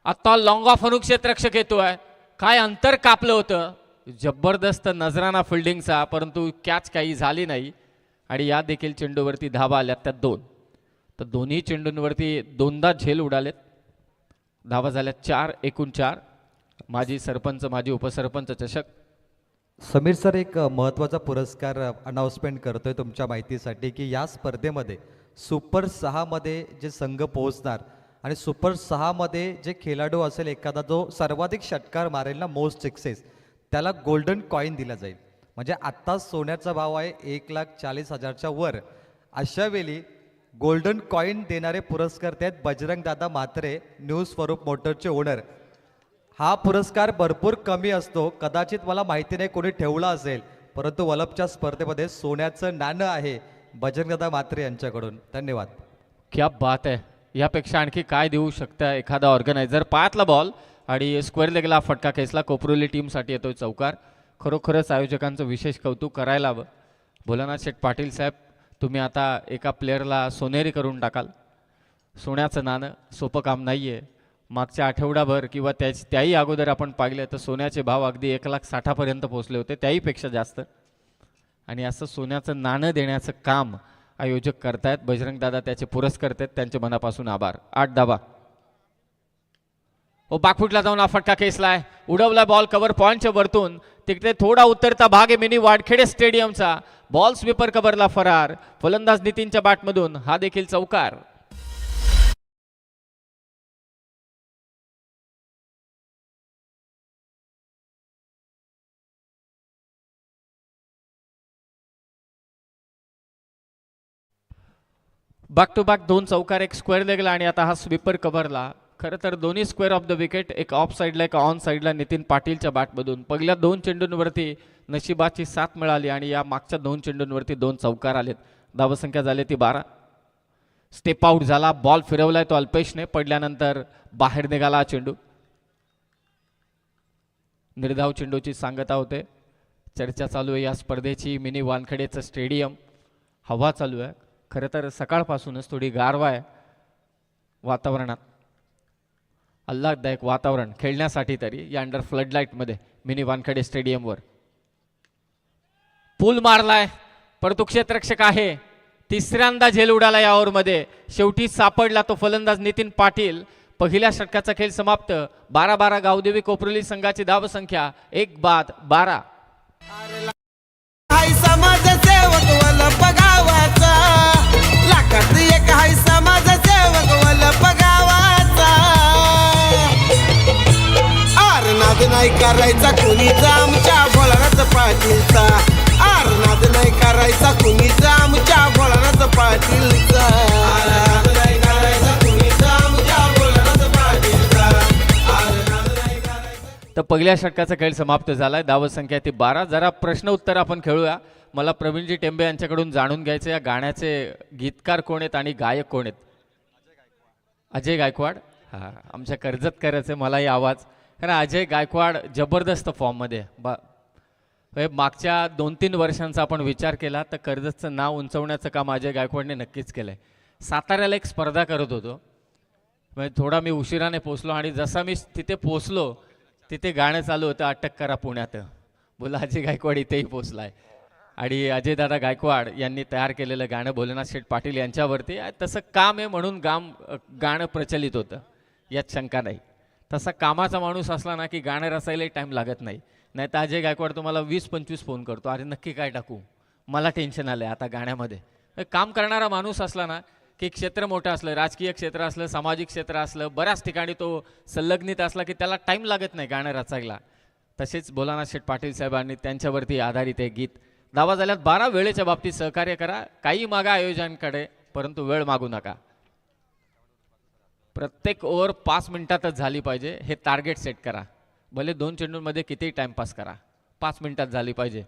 Speaker 5: आता लॉंग ऑफ अनु क्षेत्ररक्षक येतोय. काय अंतर कापलं होतं. जबरदस्त नजराना फिल्डिंगचा परंतु कॅच काही झाली नाही. आणि या देखील चेंडूवरती धावा आल्या त्या 2. तर दोन्ही चेंडूंवरती 2दा झेल उडालेत. धावा झाल्या 4 एकूण 4. माजी सरपंच माजी उपसरपंच चषक.
Speaker 2: समीर सर एक महत्त्वाचा पुरस्कार अनाउन्समेंट करतोय तुमच्या माहितीसाठी की या स्पर्धेमध्ये सुपर 6 मध्ये जे संघ पोहोचणार आणि सुपर 6 मध्ये जे खेळाडू असेल एखादा जो सर्वाधिक षटकार मारेल ना, मोस्ट सिक्सेस, त्याला गोल्डन कॉईन दिला जाईल. म्हणजे आत्ता सोन्याचा भाव आहे 1,40,000च्या वर. अशा वेळी गोल्डन कॉईन देणारे पुरस्कर्ते आहेत बजरंगदादा म्हात्रे, न्यू स्वरूप मोटरचे ओनर. हा पुरस्कार भरपूर कमी असतो, कदाचित मला माहिती नाही कोणी ठेवला असेल, परंतु वलपच्या स्पर्धेमध्ये सोन्याचं नाणं आहे बजरंगदादा म्हात्रे यांच्याकडून. धन्यवाद.
Speaker 5: क्या बात आहे. यापेक्षा आणखी काय देऊ शकतं एखादा ऑर्गनायझर. पायातला बॉल आणि स्क्वेअर लेगला फटका खेचला. कोपरोली टीमसाठी येतोय चौकार. खरोखरच आयोजकांचं विशेष कौतुक करायला हवं. भोलानाथ शेठ पाटील साहेब, तुम्ही आता एका प्लेअरला सोनेरी करून टाकाल. सोन्याचं नाणं सोपं काम नाही आहे. मागच्या आठवडाभर किंवा त्याही अगोदर आपण पाहिलं तर सोन्याचे भाव अगदी 1,60,000पर्यंत पोहोचले होते, त्याहीपेक्षा जास्त. आणि असं सोन्याचं नाणं देण्याचं काम आयोजक करतायत. बजरंगदादा त्याचे पुरस्कर्ते आहेत, त्यांचे मनापासून आभार. 8 धावा. बाकफुटला जाऊन हा फटका खेचलाय. उडवला बॉल कव्हर पॉईंटच्या वरतून. तिकडे थोडा उतरता भाग आहे मिनी वाडखेडे स्टेडियमचा. बॉल स्वीपर कव्हरला फरार. फलंदाज नितीनच्या बॅटमधून हा देखील चौकार. बॅक टू बॅक 2 चौकार, एक स्क्वेअर लेगला आणि आता हा स्वीपर कव्हरला. खरं तर दोन्ही स्क्वेअर ऑफ द विकेट, एक ऑफ साईडला एक ऑन साईडला नितीन पाटीलच्या बॅटमधून. पहिल्या 2 चेंडूंवरती नशिबाची साथ मिळाली आणि या मागच्या 2 चेंडूंवरती 2 चौकार आलेत. धावसंख्या झाली ती 12. स्टेप आउट झाला. बॉल फिरवलाय तो अल्पेशने. पडल्यानंतर बाहेर निघाला हा चेंडू. निर्धाव चेंडूची सांगता होते. चर्चा चालू आहे या स्पर्धेची. मिनी वानखेडेचं स्टेडियम. हवा चालू आहे. खरं तर सकाळपासूनच थोडी गारवा आहे वातावरणात. आल्हाददायक वातावरण खेळण्यासाठी तरी या अंडर फ्लडलाईटमध्ये मिनी वानखेडे स्टेडियमवर. पूल मारलाय, परंतु क्षेत्ररक्षक आहे. तिसऱ्यांदा झेल उडाला या ओव्हरमध्ये. शेवटी सापडला तो फलंदाज नितीन पाटील. पहिल्या षटकाचा खेळ समाप्त. 12-12 गावदेवी कोपरोली संघाची धावसंख्या 1-12.
Speaker 3: हाय समाजसेवक वलप गावाचा, लाखात एक हाय समाजसेवक वलप गावाचा. आरनाद नाही करायचा कुणीचा आमच्या भोलानाथ पाटीलचा. आरनाद नाही करायचा कुणीचा आमच्या भोलानाथ पाटीलचा. आरनाद नाही करायचा कुणीचा आमच्या भोलानाथ पाटीलचा. आरनाद नाही करायचा.
Speaker 5: तर पहिल्या षटकाचा खेळ समाप्त झालाय. धावसंख्या ती 12. जरा प्रश्न उत्तर आपण खेळूया. मला प्रवीणजी टेंबे यांच्याकडून जाणून घ्यायचे या गाण्याचे गीतकार कोण आहेत आणि गायक कोण आहेत. अजय गायकवाड. हां, आमच्या कर्जतकरांचे मलाही आवाज. कारण अजय गायकवाड जबरदस्त फॉर्ममध्ये. मागच्या 2-3 वर्षांचा आपण विचार केला तर कर्जतचं नाव उंचवण्याचं काम अजय गायकवाडने नक्कीच केलं आहे. साताऱ्याला एक स्पर्धा करत होतो, म्हणजे थोडा मी उशिराने पोचलो आणि जसा मी तिथे पोचलो तिथे गाणं चालू होतं, अटक करा पुण्यात. बोला अजय गायकवाड इथेही पोचला आहे. आणि अजयदादा गायकवाड यांनी तयार केलेलं गाणं भोलेनाथ शेठ पाटील यांच्यावरती. तसं काम आहे म्हणून गाणं प्रचलित होतं, यात शंका नाही. तसा कामाचा माणूस असला ना की गाणं रचायलाही टाईम लागत नाही. नाही तर अजय गायकवाड तुम्हाला 20-25 फोन करतो, अरे नक्की काय टाकू, मला टेन्शन आलं आहे आता गाण्यामध्ये. काम करणारा माणूस असला ना की क्षेत्र मोठं असलं, राजकीय क्षेत्र असलं, सामाजिक क्षेत्र असलं, बऱ्याच ठिकाणी तो संलग्नित असला की त्याला टाईम लागत नाही गाणं रचायला. तसेच भोलानाथ शेठ पाटील साहेबांनी त्यांच्यावरती आधारित हे गीत. धावा झाल्यात 12. वेळेच्या बाबतीत सहकार्य करा. काही मागा आयोजकांकडे, परंतु वेळ मागू नका. प्रत्येक ओव्हर 5 मिनिटातच झाली पाहिजे हे टार्गेट सेट करा. भले 2 चेंडूंमध्ये कितीही टाइमपास करा, 5 मिनिटात झाली पाहिजे.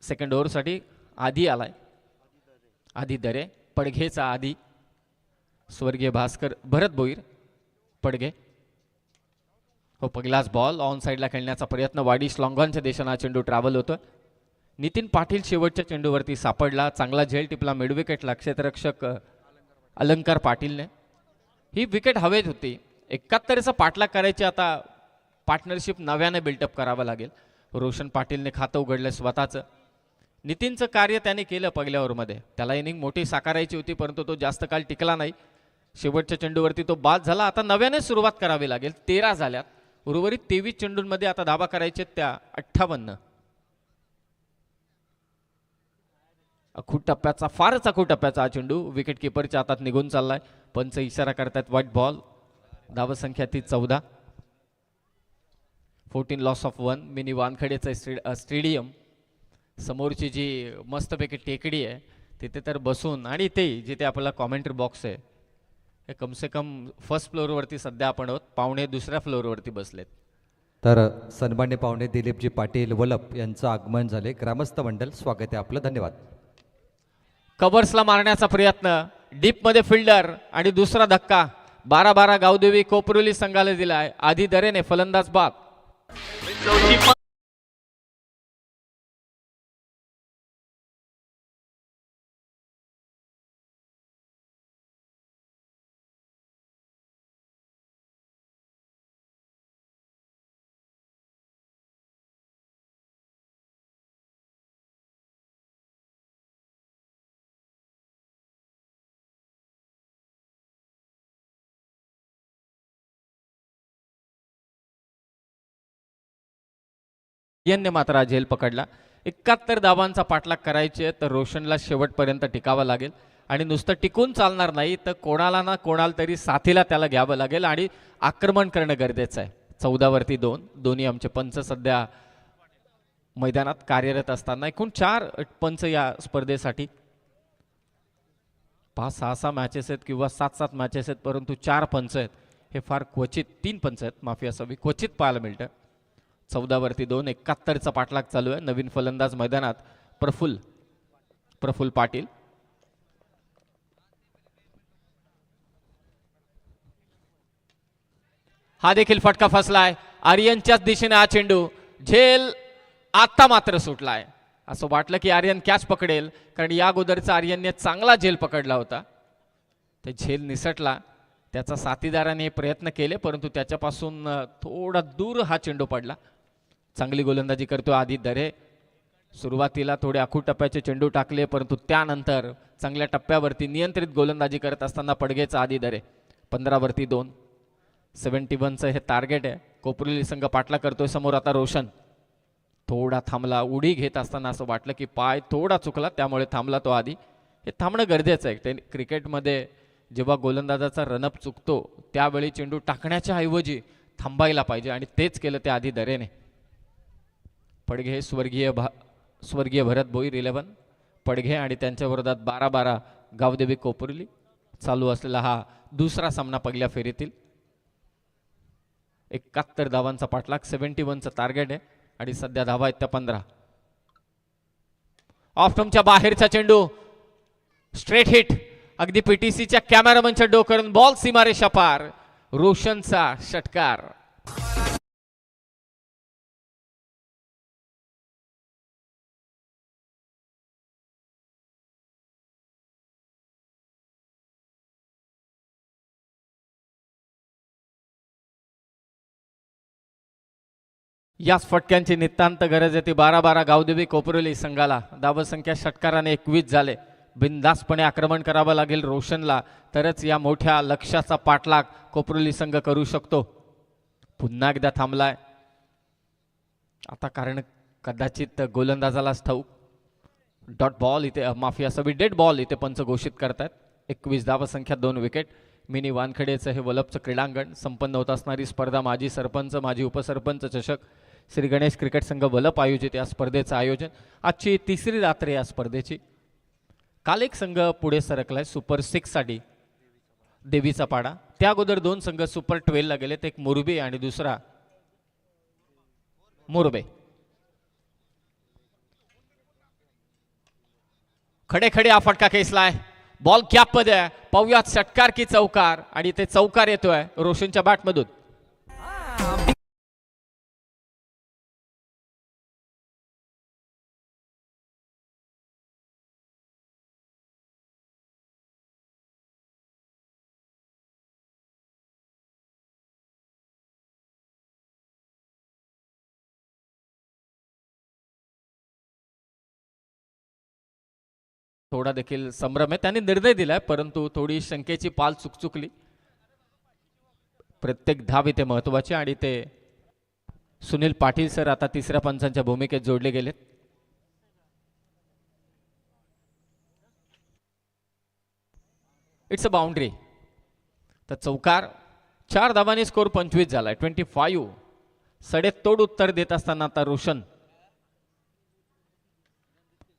Speaker 5: सेकंड ओव्हरसाठी आधी आलाय, आधी दरे पडघेचा आधी. स्वर्गीय भास्कर भरत भोईर पडघे. हो, पहिलाच बॉल ऑन साईडला खेळण्याचा प्रयत्न. वाडीश लॉंगॉनच्या देशांना चेंडू ट्रॅव्हल होतो. नितीन पाटील शेवटच्या चेंडूवरती सापडला. चांगला झेल टिपला मिडविकेटला क्षेत्ररक्षक अलंकार पाटीलने. ही विकेट हवेत होती. 71चा पाठलाग करायची आता पार्टनरशिप नव्याने बिल्टअप करावं लागेल. रोशन पाटीलने खातं उघडलं स्वतःचं. नितीनचं कार्य त्याने केलं पहिल्या ओव्हरमध्ये. त्याला इनिंग मोठी साकारायची होती, परंतु तो जास्त काळ टिकला नाही. शेवटच्या चेंडूवरती तो बाद झाला. आता नव्याने सुरुवात करावी लागेल. 13 झाल्यात. उर्वरित 23 चेंडूंमध्ये आता धावा करायचे त्या 58. अखूट टप्प्याचा, फारच अखूट टप्प्याचा हा चेंडू विकेट किपरच्या हातात निघून चाललाय. पंच इशारा करतात व्हाईट बॉल. धावसंख्या ती 14. 14 लॉस ऑफ 1. मिनी वानखेडेचं स्टेडियम, समोरची जी मस्तपैकी टेकडी आहे तिथे तर बसून, आणि ते जिथे आपला कॉमेंट्री बॉक्स आहे हे कमसे कम फर्स्ट फ्लोअरवरती सध्या आपण आहोत, पाहुणे दुसऱ्या फ्लोअरवरती बसलेत.
Speaker 2: तर सन्मान्य पाहुणे दिलीपजी पाटील वलप यांचं आगमन झाले. ग्रामस्थ मंडळ स्वागत आहे आपलं. धन्यवाद.
Speaker 5: कव्हर्सला मारण्याचा प्रयत्न, डीपमध्ये फिल्डर आणि दुसरा धक्का. 12-12 गावदेवी कोपरोली संघाला दिलाय. आधी दरेने फलंदाज बाद. यांनी मात्र हा झेल पकडला. 71 धावांचा पाठलाग करायचे तर रोशनला शेवटपर्यंत टिकावं लागेल, आणि नुसतं टिकून चालणार नाही तर कोणाला ना कोणाला तरी साथीला त्याला घ्यावं लागेल आणि आक्रमण करणं गरजेचं आहे. 14वरती 2. दोन्ही आमचे पंच सध्या मैदानात कार्यरत असताना एकूण 4 पंच या स्पर्धेसाठी. 5-6 मॅचेस आहेत किंवा 7-7 मॅचेस आहेत, परंतु 4 पंच आहेत हे फार क्वचित, 3 पंच आहेत माफी असावी, क्वचित पाहायला मिळतं. 14वरती 2. 71चा पाठलाग चालू आहे. नवीन फलंदाज मैदानात प्रफुल्ल पाटील. हा देखील फटका फसलाय. आर्यनच्याच दिशेने हा चेंडू. झेल आता मात्र सुटलाय. असं वाटलं की आर्यन कॅच पकडेल, कारण या अगोदरचा आर्यनने चांगला झेल पकडला होता. ते झेल निसटला. त्याचा साथीदाराने प्रयत्न केले, परंतु त्याच्यापासून थोडा दूर हा चेंडू पडला. चांगली गोलंदाजी करतो आधी दरे. सुरुवातीला थोडे आखूड टप्प्याचे चेंडू टाकले, परंतु त्यानंतर चांगल्या टप्प्यावरती नियंत्रित गोलंदाजी करत असताना पडगेचा आधी दरे. 15वरती 2. 71चं हे टार्गेट आहे. कोपरोली संघ पाठला करतोय. समोर आता रोशन थोडा थांबला. उडी घेत असताना असं वाटलं की पाय थोडा चुकला, त्यामुळे थांबला तो आधी. हे थांबणं गरजेचं आहे. ते क्रिकेटमध्ये जेव्हा गोलंदाजाचा रनअप चुकतो त्यावेळी चेंडू टाकण्याच्या ऐवजी थांबायला पाहिजे, आणि तेच केलं ते आधी दरेने. पडघे स्वर्गीय भरत भोईर 11. पडघे आणि त्यांच्या विरोधात 12-12 गावदेवी कोपरोली. चालू असलेला हा दुसरा सामना पहिल्या फेरीतील. 71 धावांचा पाठलाग. 71चं टार्गेट आहे आणि सध्या धावा आहेत त्या 15. ऑफ स्टंपच्या बाहेरचा चेंडू, स्ट्रेट हिट. अगदी पीटीसीच्या कॅमेरामनच्या डोक्यावरून बॉल सीमारेषा पार. रोशनचा षटकार. याच फटक्यांची नितांत गरज आहे ती 12-12 गावदेवी कोपरोली संघाला. धावसंख्या षटकाराने 21 झाले. बिनधास्तपणे आक्रमण करावं लागेल रोशनला, तरच या मोठ्या लक्ष्याचा पाठलाग कोपरोली संघ करू शकतो. पुन्हा एकदा थांबलाय आता, कारण कदाचित गोलंदाजालाच ठाऊक. डॉट बॉल इथे, माफी असावी, डेड बॉल इथे पंच घोषित करतात. 21 धावसंख्या, 2 विकेट. मिनी वानखेडेचं हे वलपचं क्रीडांगण. संपन्न होत असणारी स्पर्धा माजी सरपंच माजी उपसरपंच चषक श्री गणेश क्रिकेट संघ वलप आयोजित या स्पर्धेचं आयोजन. आजची 3री रात्र या स्पर्धेची. काल एक संघ पुढे सरकलाय सुपर 6 साठी, देवीचा पाडा. त्या अगोदर 2 संघ सुपर 12 ला गेलेत, एक मोरबी आणि दुसरा मोरबे. खडे खडे हा फटका खेचलाय. बॉल कॅप मध्ये. पाहुयात षटकार की चौकार, आणि ते चौकार येतोय रोशनच्या बॅटमधून. थोडा देखील संभ्रम आहे. त्याने निर्णय दिलाय, परंतु थोडी शंकेची पाल चुकचुकली. प्रत्येक धाव इथे महत्वाची, आणि ते सुनील पाटील सर आता 3ऱ्या पंचांच्या भूमिकेत जोडले गेलेत. It's a boundary. तर चौकार. 4 धावांनी स्कोर 25 झालाय. 25. सडेतोड उत्तर देत असताना आता रोशन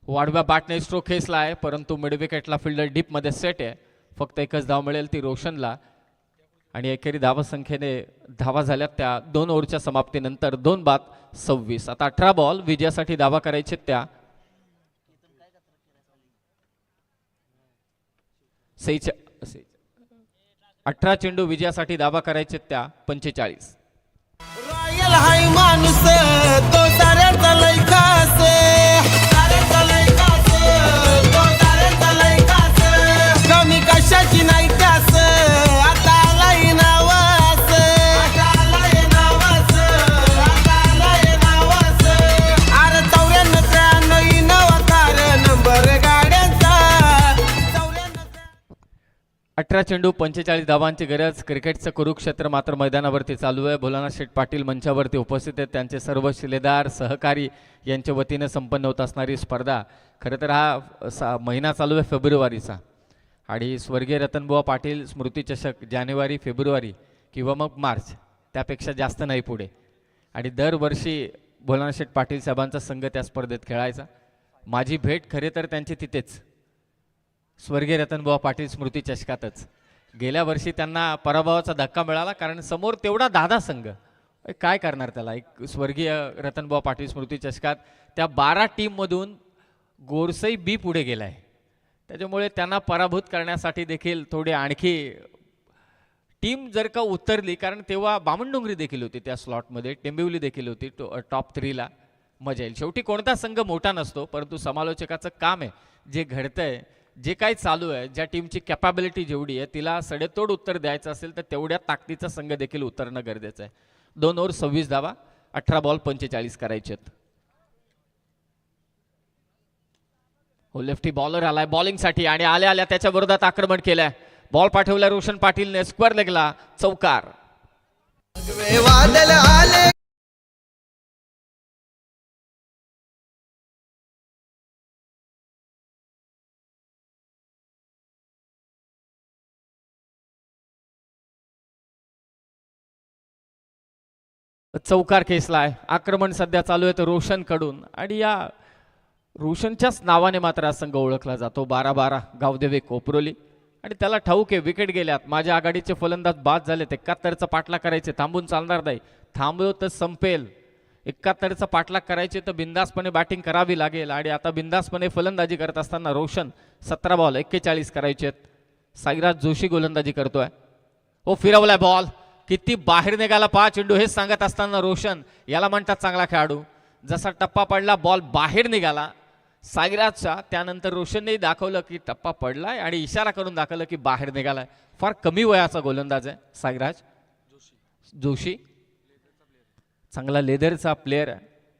Speaker 5: वाढव्या बॅटने स्ट्रोक खेचला आहे, परंतु मिड विकेटला फिल्डर डीप मध्ये सेट आहे. फक्त एकच धाव मिळेल ती रोशनला आणि एकेरी धावा संख्येने धावा झाल्यात त्या 2 ओव्हरच्या समाप्तीनंतर 2 बाद 26. आता 18 बॉल विजयासाठी धावा करायचे त्या 18 चेंडू विजयासाठी धावा करायचे त्या 45.
Speaker 3: रॉयल हाय माणूस तो साऱ्याचा लय खास साऱ्याचा लय खास तो साऱ्याचा लय खास कमी कशाची नाही त्यास आता आलाय नावास आता आलाय नावास आता आलाय नावास अरे 94 नवाकार नंबर गाड्यांचा
Speaker 5: 18 चेंडू 45 धावांची गरज. क्रिकेटचं कुरुक्षेत्र मात्र मैदानावरती चालू आहे. भोलानाथ शेठ पाटील मंचावरती उपस्थित आहेत. त्यांचे सर्व शिलेदार सहकारी यांच्या वतीने संपन्न होत असणारी स्पर्धा. खरं तर हा महिना चालू आहे फेब्रुवारीचा आणि स्वर्गीय रतनबुवा पाटील स्मृती चषक जानेवारी फेब्रुवारी किंवा मग मार्च त्यापेक्षा जास्त नाही पुढे. आणि दरवर्षी भोलानाथ शेठ पाटील साहेबांचा संघ त्या स्पर्धेत खेळायचा. माझी भेट खरे तर त्यांची तिथेच स्वर्गीय रतनबुवा पाटील स्मृती चषकातच. गेल्या वर्षी त्यांना पराभवाचा धक्का मिळाला कारण समोर तेवढा दादा संघ काय करणार त्याला. एक स्वर्गीय रतनबुवा पाटील स्मृती चषकात त्या 12 टीममधून गोरसई बी पुढे गेला आहे. त्याच्यामुळे त्यांना पराभूत करण्यासाठी देखील थोडी आणखी टीम जर का उतरली, कारण तेव्हा बामणडोंगरी देखील होती त्या स्लॉटमध्ये, टेंबिवली देखील होती टॉप 3ला, मजा येईल. शेवटी कोणता संघ मोठा नसतो, परंतु समालोचकाचं काम आहे जे घडतंय जे काही चालू आहे ज्या टीमची कॅपॅबिलिटी जेवढी आहे तिला सडेतोड उत्तर द्यायचं असेल तर तेवढ्या ताकदीचा संघ देखील उतरणं गरजेचं आहे. 2 ओव्हर 26 धावा 18 बॉल 45 करायचे आहेत. हो लेफ्टी बॉलर आलाय बॉलिंगसाठी आणि आल्या आल्या त्याच्या विरोधात आक्रमण केलंय. बॉल पाठवला रोशन पाटीलने स्क्वेअर लेगला चौकार.
Speaker 3: वादळ आले
Speaker 5: चौकार खेचलाय. आक्रमण सध्या चालू आहे तर रोशन कडून आणि या रोशनच्याच नावाने मात्र हा संघ ओळखला जातो. 12-12 गावदेवे कोपरोली आणि त्याला ठाऊक आहे विकेट गेल्यात, माझ्या आघाडीचे फलंदाज बाद झाले, 71चा पाठलाग करायचे, थांबून चालणार नाही, थांबलो तर संपेल. 71चा पाठलाग करायचे तर बिंदासपणे बॅटिंग करावी लागेल आणि आता बिंदासपणे फलंदाजी करत असताना रोशन 17 बॉल 41 करायचे आहेत. साईराज जोशी गोलंदाजी करतोय. हो फिरवलाय बॉल, किती बाहेर निघाला पहा चेंडू, हेच सांगत असताना रोशन याला म्हणतात चांगला खेळाडू. जसा टप्पा पडला बॉल बाहेर निघाला साईराजचा, त्यानंतर रोशनने दाखवलं की टप्पा पडलाय आणि इशारा करून दाखवलं की बाहेर निघालाय. फार कमी वयाचा गोलंदाज आहे साईराज जोशी, चांगला लेदरचा प्लेअर आहे,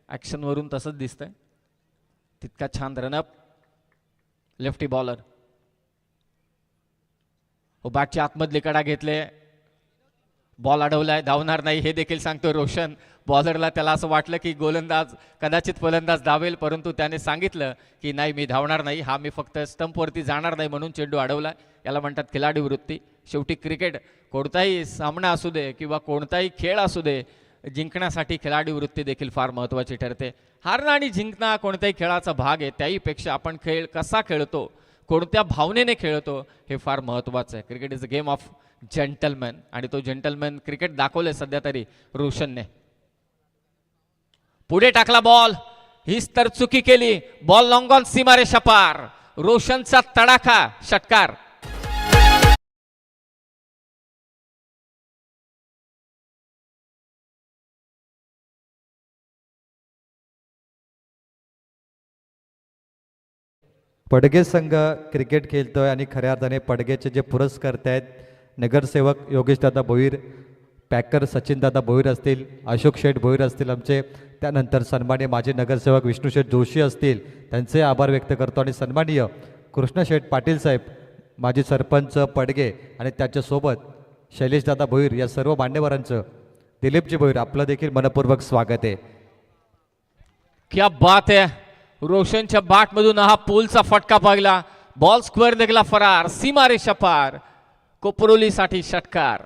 Speaker 5: ॲक्शनवरून तसंच दिसतंय. तितका छान रनअप. लेफ्टी बॉलर हो बॅटच्या आतमधले कडा घेतले, बॉल अडवलाय, धावणार नाही हे देखील सांगतोय रोशन. बॉलरला त्याला असं वाटलं की गोलंदाज कदाचित फलंदाज धावेल, परंतु त्याने सांगितलं की नाही मी धावणार नाही, हा मी फक्त स्टंपवरती जाणार नाही म्हणून चेंडू अडवलाय. याला म्हणतात खिलाडी वृत्ती. शेवटी क्रिकेट कोणताही सामना असू दे किंवा कोणताही खेळ असू दे, जिंकण्यासाठी खिलाडी वृत्ती देखील फार महत्त्वाची ठरते. हारणं आणि जिंकणं कोणत्याही खेळाचा भाग आहे, त्याहीपेक्षा आपण खेळ कसा खेळतो, कोणत्या भावनेने खेळतो हे फार महत्त्वाचं आहे. Cricket is a game of gentleman आणि तो जेंटलमॅन क्रिकेट दाखवले सध्या तरी रोशनने. पुढे टाकला बॉल, हीच तर चुकी केली. बॉल लॉंग ऑन सीमारेषा पार. रोशनचा तडाखा षटकार.
Speaker 2: पडगे संघ क्रिकेट खेळतोय आणि खऱ्या अर्थाने पडगेचे जे पुरस्कर्ते आहेत नगरसेवक योगेशदादा भोईर, पॅकर सचिनदादा भोईर असतील, अशोक शेठ भोईर असतील आमचे, त्यानंतर सन्माननीय माजी नगरसेवक विष्णुशेठ जोशी असतील, त्यांचे आभार व्यक्त करतो. आणि सन्माननीय कृष्णशेठ पाटील साहेब माजी सरपंच पडगे आणि त्याच्यासोबत शैलेशदादा भोईर या सर्व मान्यवरांचं, दिलीपजी भोईर आपलं देखील मनपूर्वक स्वागत आहे.
Speaker 5: क्या बात है. रोशनच्या बॅटमधून हा पूलचा फटका पाहिला, बॉल स्क्वेअर निघाला फरार, सीमारेषा पार. कोपरोलीसाठी षटकार.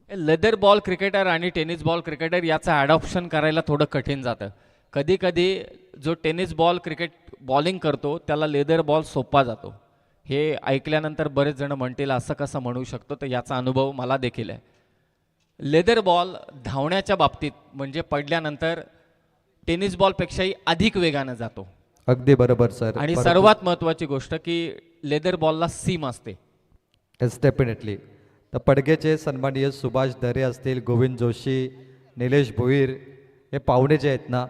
Speaker 5: लेदर बॉल क्रिकेटर आणि टेनिस बॉल क्रिकेटर याचं ॲडॉप्शन करायला थोडं कठीण जातं. कधी कधी जो टेनिस बॉल क्रिकेट बॉलिंग करतो त्याला लेदर बॉल सोपा जातो. हे ऐकल्यानंतर बरेच जण म्हणतील असं कसं म्हणू शकतो, तर याचा अनुभव मला देखील आहे. लेदर बॉल धावण्याच्या बाबतीत म्हणजे पडल्यानंतर टेनिस बॉलपेक्षाही अधिक वेगानं जातो.
Speaker 2: अगदी बरोबर सर.
Speaker 5: आणि सर्वात महत्त्वाची गोष्ट की लेदर बॉलला सीम असते.
Speaker 2: Yes definitely. तर पडगेचे सन्माननीय सुभाष दरे असतील, गोविंद जोशी, निलेश भोईर हे पाहुणे जे आहेत ना,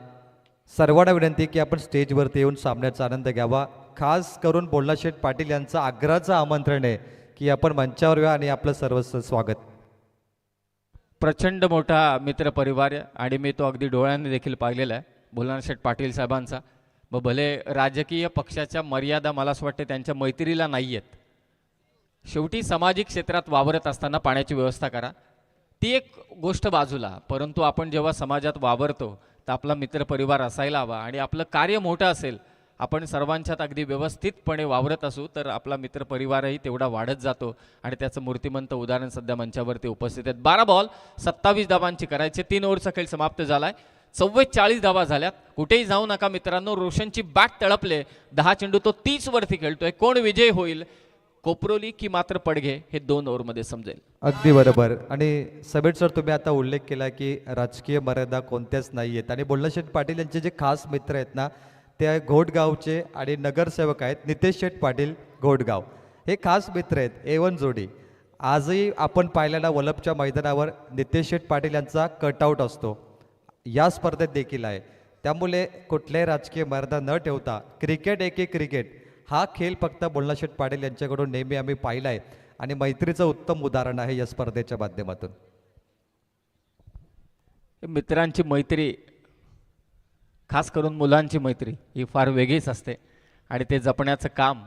Speaker 2: सर्वांना विनंती की आपण स्टेजवरती येऊन सामन्याचा आनंद घ्यावा. खास करून बोल्लाशेठ पाटील यांचं आग्रहाचं आमंत्रण आहे की आपण मंचावर या आणि आपलं सर्वस्व स्वागत.
Speaker 5: प्रचंड मोठा मित्रपरिवार आहे आणि मी तो अगदी डोळ्यांनी देखील पाहिलेला आहे बोल्लाशेठ पाटील साहेबांचा. मग भले राजकीय पक्षाच्या मर्यादा मला असं वाटते त्यांच्या मैत्रीला नाही आहेत. शेवटी सामाजिक क्षेत्रात वावरत असताना पाण्याची व्यवस्था करा, ती एक गोष्ट बाजूला. परंतु आपण जेव्हा समाजात वावरतो तर आपला मित्रपरिवार असायला हवा आणि आपलं कार्य मोठं असेल, आपण सर्वांच्यात अगदी व्यवस्थितपणे वावरत असू तर आपला मित्रपरिवारही तेवढा वाढत जातो आणि त्याचं मूर्तिमंत उदाहरण सध्या मंचावरती उपस्थित आहेत. 12 बॉल 27 धावांची करायचे. 3 ओव्हरचा खेळ समाप्त झालाय. 44 धावा झाल्यात. कुठेही जाऊ नका मित्रांनो. रोशनची बॅट तळपले. 10 चेंडू तो 30 वरती खेळतोय. कोण विजय होईल, कोपरोली की मात्र पडघे, हे 2 ओव्हरमध्ये समजेल.
Speaker 2: अगदी बरोबर. आणि समीर सर, तुम्ही आता उल्लेख केला की राजकीय मर्यादा कोणत्याच नाही आहेत आणि बोल्लाशेठ पाटील यांचे जे खास मित्र आहेत ना, ते घोटगावचे आणि नगरसेवक आहेत नितेश शेठ पाटील घोटगाव. हे खास मित्र आहेत, A1 जोडी. आजही आपण पाहिलेला वलपच्या मैदानावर नितेश शेठ पाटील यांचा कटआउट असतो, या स्पर्धेत देखील आहे. त्यामुळे कुठल्याही राजकीय मर्यादा न ठेवता क्रिकेट एक क्रिकेट हा खेळ फक्त बोल्लाशेठ पाटील यांच्याकडून नेहमी आम्ही पाहिला आहे आणि मैत्रीचं उत्तम उदाहरण आहे या स्पर्धेच्या माध्यमातून.
Speaker 5: मित्रांची मैत्री, खास करून मुलांची मैत्री, ही फार वेगळीच असते आणि ते जपण्याचं काम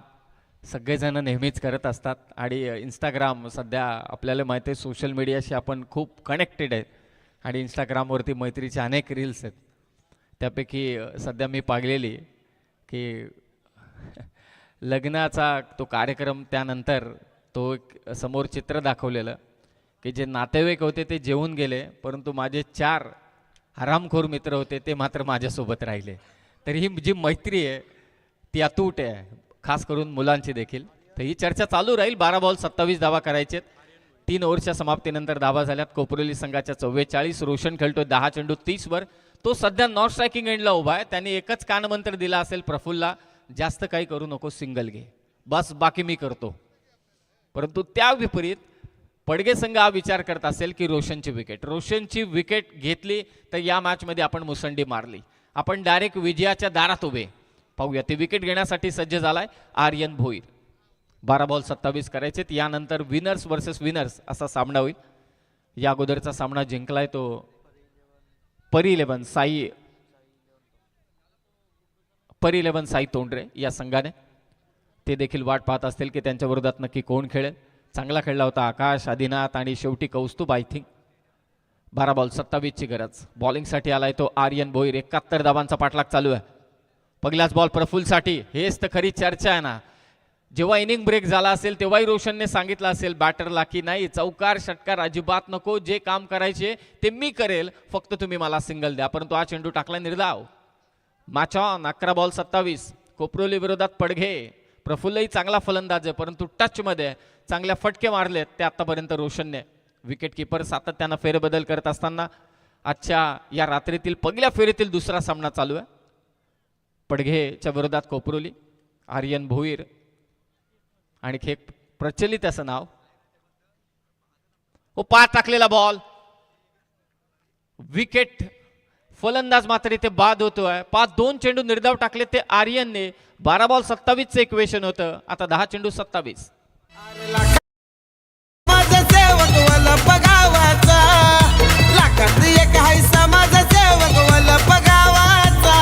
Speaker 5: सगळेजण नेहमीच करत असतात. आणि इंस्टाग्राम सध्या आपल्याला माहिती आहे सोशल मीडियाशी आपण खूप कनेक्टेड आहेत आणि इंस्टाग्रामवरती मैत्रीचे अनेक रील्स आहेत. त्यापैकी सध्या मी पाहिलेली की लग्नाचा तो कार्यक्रम, त्यानंतर तो एक समोर चित्र दाखवलेलं की जे नातेवाईक होते ते जेवून गेले, परंतु माझे 4 हरामखोर मित्र होते ते मात्र माझ्यासोबत राहिले. तर ही जी मैत्री आहे ती अतूट आहे, खास करून मुलांची देखील. तर ही चर्चा चालू राहील. 12 बॉल 27 धावा करायचे. 3 ओव्हरच्या समाप्तीनंतर धावा झाल्यात. कोपरोली संघाच्या 44. रोशन खेळतोय 10 चेंडू 30 वर. तो सध्या नॉन स्ट्रायकिंग एंडला उभा आहे. त्यांनी एकच कानमंत्र दिला असेल प्रफुल्लला, जास्त काही करू नको, सिंगल घे बस, बाकी मी करतो. परंतु त्या विपरीत पडगे संघ हा विचार करत असेल की रोशनची विकेट घेतली तर या मॅचमध्ये आपण मुसंडी मारली, आपण डायरेक्ट विजयाच्या दारात उभे. पाहूया ती विकेट घेण्यासाठी सज्ज झालाय आर्यन भोईर. 12 बॉल 27 करायचे. यानंतर विनर्स वर्सेस विनर्स असा सामना होईल. या अगोदरचा सामना जिंकलाय तो परी 11 साई तोंडरे या संघाने. ते देखील वाट पाहत असतील की त्यांच्या विरोधात नक्की कोण खेळेल. चांगला खेळला होता आकाश, आदिनाथ आणि शेवटी कौस्तुभ आय थिंक. 12 बॉल 27 ची गरज. बॉलिंगसाठी आलाय तो आर्यन भोईर. 71 धावांचा पाठलाग चालू आहे. पहिलाच बॉल प्रफुल्लसाठी. हेच तर खरी चर्चा आहे ना. जेव्हा इनिंग ब्रेक झाला असेल तेव्हाही रोशनने सांगितलं असेल बॅटरला की नाही, चौकार षटकार अजिबात नको, जे काम करायचे ते मी करेल, फक्त तुम्ही मला सिंगल द्या. परंतु हा चेंडू टाकला निर्धाव. Match on. 11 बॉल 27. कोपरोली विरोधात पडघे. प्रफुल्लही चांगला फलंदाज आहे, परंतु टचमध्ये चांगल्या फटके मारलेत ते आतापर्यंत रोशनने. विकेट किपर सातत्यानं फेरबदल करत असताना आजच्या या रात्रीतील पहिल्या फेरीतील दुसरा सामना चालू आहे. पडघेच्या विरोधात कोपरोली. आर्यन भोईर आणि एक प्रचलित असं नाव. हो, पार टाकलेला बॉल, विकेट. फलंदाज मात्र इथे बाद होतोय. 2 चेंडू निर्धाव टाकले ते आर्यनने. 12 बॉल 27 चं इक्वेशन होतं. आता 10 चेंडू 27.
Speaker 3: समाजसेवक वलप गावाचा, लाखात एक हाय समाजसेवक वलप गावाचा.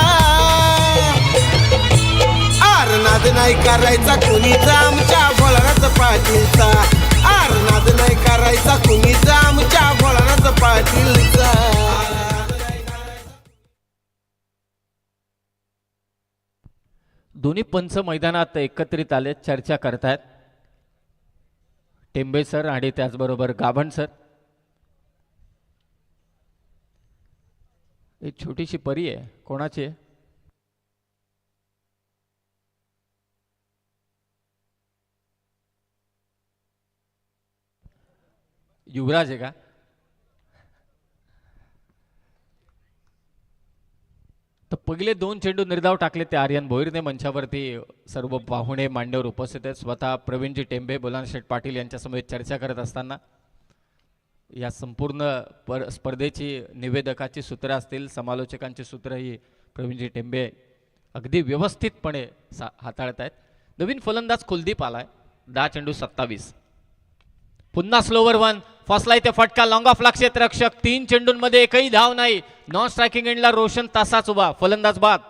Speaker 3: आरनाद नाही करायचा कुणीचा आमच्या भोळानाथ पाटीलचा. आरनाद नाही करायचा कुणीचा आमच्या भोळानाथ पाटीलचा.
Speaker 5: दोन्ही पंच मैदानात एकत्रित आले, चर्चा करतायत. टेंबे सर आणि त्याचबरोबर गाभण सर. एक छोटीशी परी आहे, कोणाची आहे? युवराज आहे का? तर पहिले 2 चेंडू निर्धाव टाकले ते आर्यन भोईरने. मंचावरती सर्व पाहुणे मांडवर उपस्थित आहेत. स्वतः प्रवीणजी टेंबे, बोलान शेठ पाटील यांच्यासमवेत चर्चा करत असताना या संपूर्ण स्पर्धेची निवेदकाची सूत्र असतील, समालोचकांची सूत्र ही प्रवीणजी टेंबे अगदी व्यवस्थितपणे हाताळत आहेत. नवीन फलंदाज कुलदीप आलाय. 10 चेंडू 27. पुन्हा स्लोवर वन, फसला इथे फटका, लॉंग ऑफ ला क्षेत्ररक्षक. 3 चेंडूंमध्ये एकही धाव नाही. नॉन स्ट्रायकिंग एंडला रोशन तासाच उभा, फलंदाज बाद.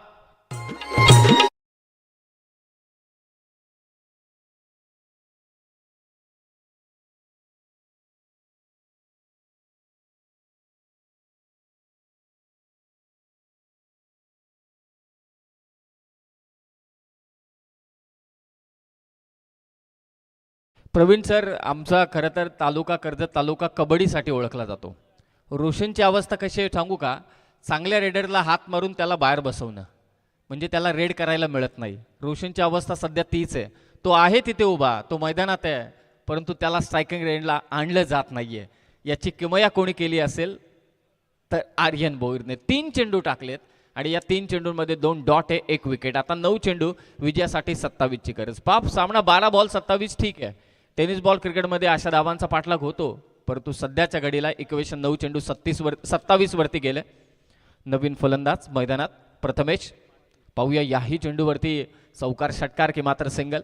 Speaker 5: प्रवीण सर, आमचा खरं तर तालुका कर्जत तालुका कबड्डीसाठी ओळखला जातो. रोशनची अवस्था कशी आहे सांगू का? चांगल्या रेडरला हात मारून त्याला बाहेर बसवणं, म्हणजे त्याला रेड करायला मिळत नाही. रोशनची अवस्था सध्या तीच आहे. तो आहे तिथे उभा, तो मैदानात आहे, परंतु त्याला स्ट्रायकिंग रेंजला आणलं जात नाहीये. याची किमया कोणी केली असेल तर आर्यन भोईरने. 3 चेंडू टाकलेत आणि या 3 चेंडूंमध्ये 2 डॉट आहे, 1 विकेट. आता 9 चेंडू, विजयासाठी 27ची गरज. पाप सामना 12 बॉल 27, ठीक आहे. टेनिस बॉल क्रिकेटमध्ये अशा धावांचा पाठलाग होतो, परंतु सध्याच्या घडीला इक्वेशन 9 चेंडू 27 वरती गेले. नवीन फलंदाज मैदानात प्रथमेश. पाहूया याही चेंडूवरती चौकार, षटकार की मात्र सिंगल.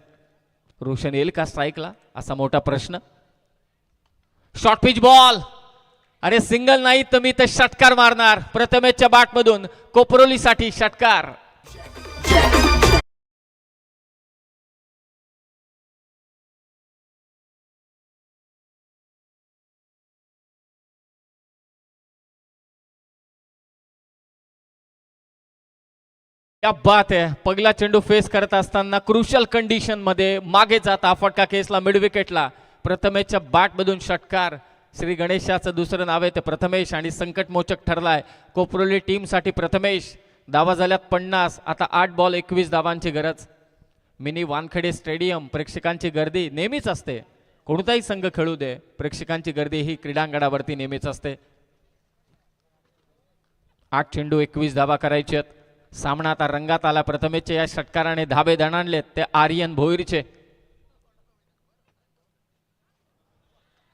Speaker 5: रोशन येईल का स्ट्राईकला, असा मोठा प्रश्न. शॉर्ट पिच बॉल, अरे सिंगल नाही तर मी तर षटकार मारणार. प्रथमेशच्या बॅटमधून कोपरोलीसाठी षटकार. क्या बात आहे. पहिला चेंडू फेस करत असताना क्रुशल कंडिशन मध्ये मागे जाता फटका केसला, मिड विकेटला. प्रथमेशच्या बॅटमधून षटकार. श्री गणेशाचं दुसरं नाव आहे ते प्रथमेश आणि संकटमोचक ठरलाय कोपरोली टीमसाठी प्रथमेश. धावा झाल्यात 50. आता 8 बॉल 21 धावांची गरज. मिनी वानखेडे स्टेडियम, प्रेक्षकांची गर्दी नेहमीच असते. कोणताही संघ खेळू दे, प्रेक्षकांची गर्दी ही क्रीडांगणावरती नेहमीच असते. 8 चेंडू 21 धावा करायचे आहेत. सामना आता रंगात आला. प्रथमेशच्या या षटकाराने धाबे दणाणलेत ते आर्यन भोईरचे.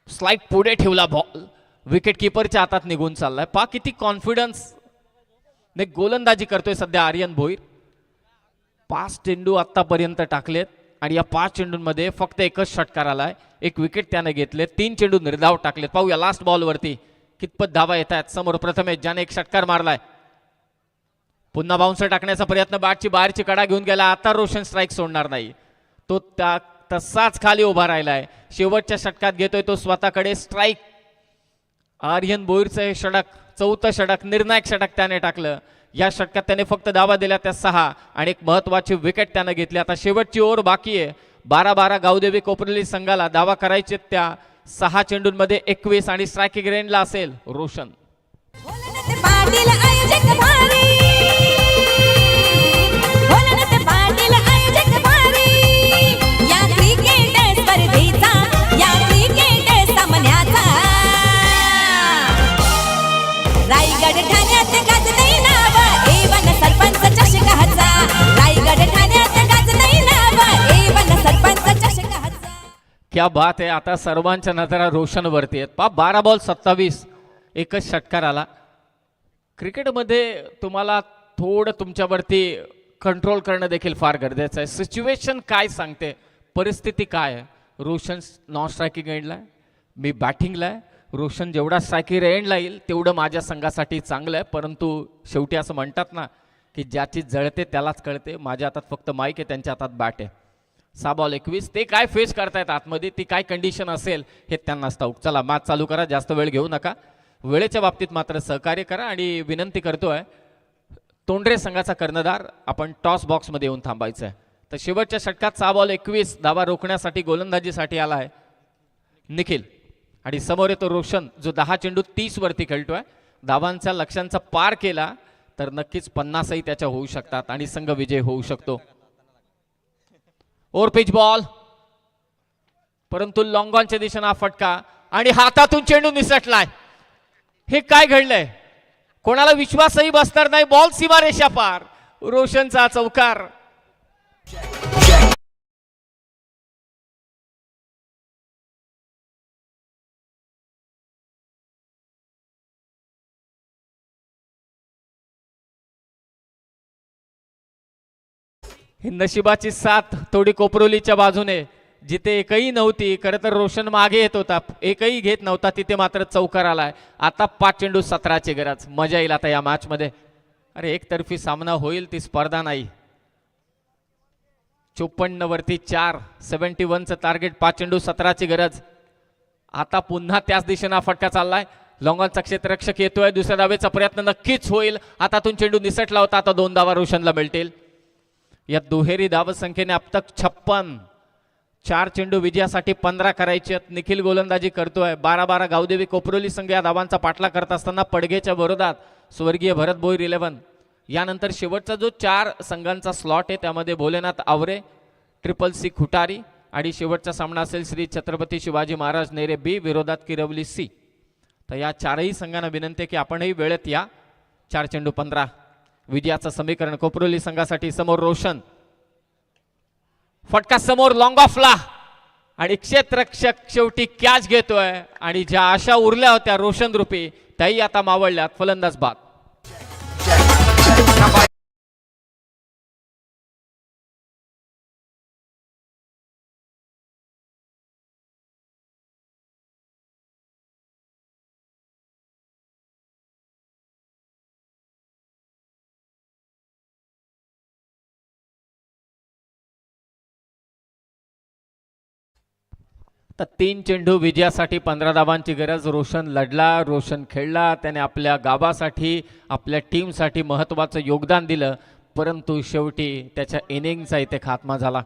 Speaker 5: स्लाइड पुढे ठेवला बॉल, विकेट किपरच्या हातात निघून चाललाय. पा किती कॉन्फिडन्स ने गोलंदाजी करतोय सध्या आर्यन भोईर. 5 चेंडू आतापर्यंत टाकलेत आणि या 5 चेंडूंमध्ये फक्त एकच षटकार आलाय, 1 विकेट त्याने घेतले. 3 चेंडू निर्धाव टाकलेत. पाहूया लास्ट बॉल वरती कितपत धावा येत आहेत. समोर प्रथमेश ज्याने 1 षटकार मारलाय. पुन्हा बाउन्सर टाकण्याचा प्रयत्न, बॅटची बाहेरची कडा घेऊन गेला. आता रोशन स्ट्राईक सोडणार नाही, तो त्या तसाच खाली उभा राहिलाय. शेवटच्या षटकात घेतोय तो स्वतःकडे स्ट्राईक. आर्यन भोईरचं हे षटक, 4थं षटक, निर्णायक षटक त्याने टाकलं. या षटकात त्याने फक्त धावा दिल्या त्या 6 आणि एक महत्वाची विकेट त्याने घेतली. आता शेवटची ओव्हर बाकी आहे. 12-12 गावदेवी कोपरोली संघाला धावा करायचे त्या 6 चेंडूंमध्ये 21 आणि स्ट्रायकिंग रेंजला असेल रोशन.
Speaker 4: पाटील आयोजक भारी, बोलणं पाटील आयोजक भारी. या क्रिकेट स्पर्धेचा, या क्रिकेट सामन्याचा रायगड ठाण्यात गाजतंय नाव, एवन सरपंच चषकाचा. रायगड ठाण्यात गाजतंय नाव, एवन सरपंच चषकाचा.
Speaker 5: क्या बात आहे. आता सर्वांच्या नजरा रोशन वरती आहेत. 12 बॉल 27, एकच षटकार आला. क्रिकेटमध्ये तुम्हाला थोडं तुमच्यावरती कंट्रोल करणं देखील फार गरजेचं आहे. सिच्युएशन काय सांगते, परिस्थिती काय आहे. रोशन नॉन स्ट्रायकिंग एंडला आहे, मी बॅटिंगला आहे. रोशन जेवढा स्ट्रायकिंग एंडला येईल तेवढं माझ्या संघासाठी चांगलं आहे, परंतु शेवटी असं म्हणतात ना की ज्याची जळते त्यालाच कळते. माझ्या हातात फक्त माईक आहे, त्यांच्या हातात बॅट आहे. 6 बॉल 21. ते काय फेस करतायत आतमध्ये, ती काय कंडिशन असेल हे त्यांनाच ठाऊक. चला मॅच चालू करा, जास्त वेळ घेऊ नका. वेळेच्या बाबतीत मात्र सहकार्य करा आणि विनंती करतोय तोंडरे संघाचा कर्णधार, आपण टॉस बॉक्समध्ये येऊन थांबायचं आहे. तर शेवटच्या षटकात 6 बॉल 21 धावा रोखण्यासाठी गोलंदाजीसाठी आला आहे निखिल आणि समोर येतो रोशन जो 10 चेंडू 30 वरती खेळतोय. धावांच्या लक्ष्यांचा पार केला तर नक्कीच 50ही त्याच्या होऊ शकतात आणि संघ विजय होऊ शकतो. ओव्हर पिच बॉल, परंतु लॉंग ऑनच्या दिशेने हा फटका आणि हातातून चेंडू निसटलाय. हे काय घडलंय, कोणाला विश्वासही बसणार नाही. बॉल सीमारेषा पार, रोशनचा चौकार. ही नशिबाची साथ थोडी कोपरोलीच्या बाजूने, जिथे एकही नव्हती. खरं तर रोशन मागे येत होता, एकही घेत नव्हता, तिथे मात्र चौकार आलाय. आता 5 चेंडू 17ची गरज. मजा येईल आता या मॅच मध्ये. अरे एकतर्फी सामना होईल ती स्पर्धा नाही. 54 वरती 4, 71चं टार्गेट, 5 चेंडू 17ची गरज. आता पुन्हा त्याच दिशेने फटका चाललाय. लॉंगॉनचा क्षेत्ररक्षक येतोय, दुसऱ्या धावेचा प्रयत्न नक्कीच होईल. हातातून चेंडू निसटला होता, आता 2 धावा रोशनला मिळतील. या दुहेरी धावसंख्येने अब तक 56, 4 चेंडू विजयासाठी 15 करायचे. निखिल गोलंदाजी करतोय. 12-12 गावदेवी कोपरोली संघ या धावांचा पाठला करत असताना पडघेच्या विरोधात स्वर्गीय भरत भोईर 11. यानंतर शेवटचा जो 4 संघांचा स्लॉट आहे त्यामध्ये भोलेनाथ आवरे, ट्रिपल सी खुटारी आणि शेवटचा सामना असेल श्री छत्रपती शिवाजी महाराज नेरे बी विरोधात किरवली सी. तर या 4ही संघांना विनंती की आपणही वेळेत या. 4 चेंडू 15 विजयाचं समीकरण कोपरोली संघासाठी. समोर रोशन, फटका समोर लॉंग ऑफला आणि क्षेत्ररक्षक शेवटी कॅच घेतोय आणि ज्या आशा उरल्या होत्या रोशन रूपी त्याही आता मावळल्यात. फलंदाज बाद. तर 3 चेंडू विजयासाठी 15 धावांची गरज. रोशन लढला, रोशन खेळला, त्याने आपल्या गावासाठी, आपल्या टीमसाठी महत्त्वाचं योगदान दिलं, परंतु शेवटी त्याच्या इनिंगचा इथे खात्मा झाला.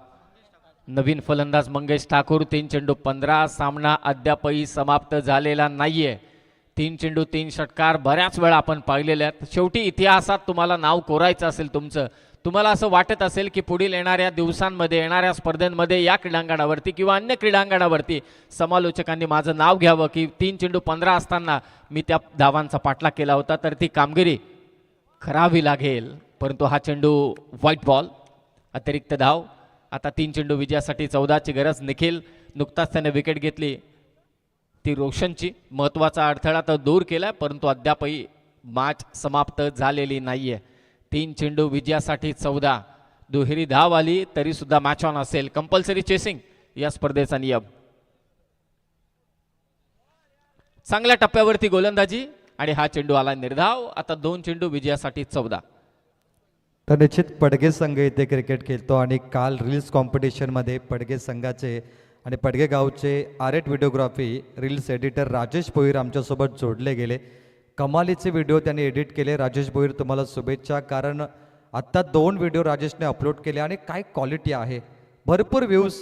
Speaker 5: नवीन फलंदाज मंगेश ठाकूर. 3 चेंडू 15. सामना अद्यापही समाप्त झालेला नाहीये. 3 चेंडू 3 षटकार बऱ्याच वेळा आपण पाहिलेले आहेत. शेवटी इतिहासात तुम्हाला नाव कोरायचं असेल तुमचं, तुम्हाला असं वाटत असेल की पुढील येणाऱ्या दिवसांमध्ये, येणाऱ्या स्पर्धेमध्ये या क्रीडांगणावरती किंवा अन्य क्रीडांगणावरती समालोचकांनी माझं नाव घ्यावं की 3 चेंडू 15 असताना मी त्या धावांचा पाठलाग केला होता, तर ती कामगिरी करावी लागेल. परंतु हा चेंडू व्हाईट बॉल, अतिरिक्त धाव. आता 3 चेंडू विजयासाठी 14ची गरज. निखिल नुकताच त्याने विकेट घेतली, ती रोशनची. महत्त्वाचा अडथळा तर दूर केला, परंतु अद्यापही मॅच समाप्त झालेली नाहीये. 3 चेंडू विजयासाठी 14. दुहेरी धाव आली तरी सुद्धा मॅच ऑन असेल. कंपल्सरी चेसिंग या स्पर्धेचा नियम. चांगल्या टप्प्यावरती गोलंदाजी आणि हा चेंडू आला निर्धाव. आता 2 चेंडू विजयासाठी 14.
Speaker 2: तर निश्चित पडघे संघ इथे क्रिकेट खेळतो आणि काल रील्स कॉम्पिटिशनमध्ये पडघे संघाचे आणि पडघे गावचे art videography reels editor Rajesh Bhoir आमच्यासोबत जोडले गेले. कमालीचे व्हिडिओ त्यांनी एडिट केले. राजेश भोईर तुम्हाला शुभेच्छा, कारण आत्ता 2 व्हिडिओ राजेशने अपलोड केले आणि काय क्वालिटी आहे. भरपूर व्ह्यूज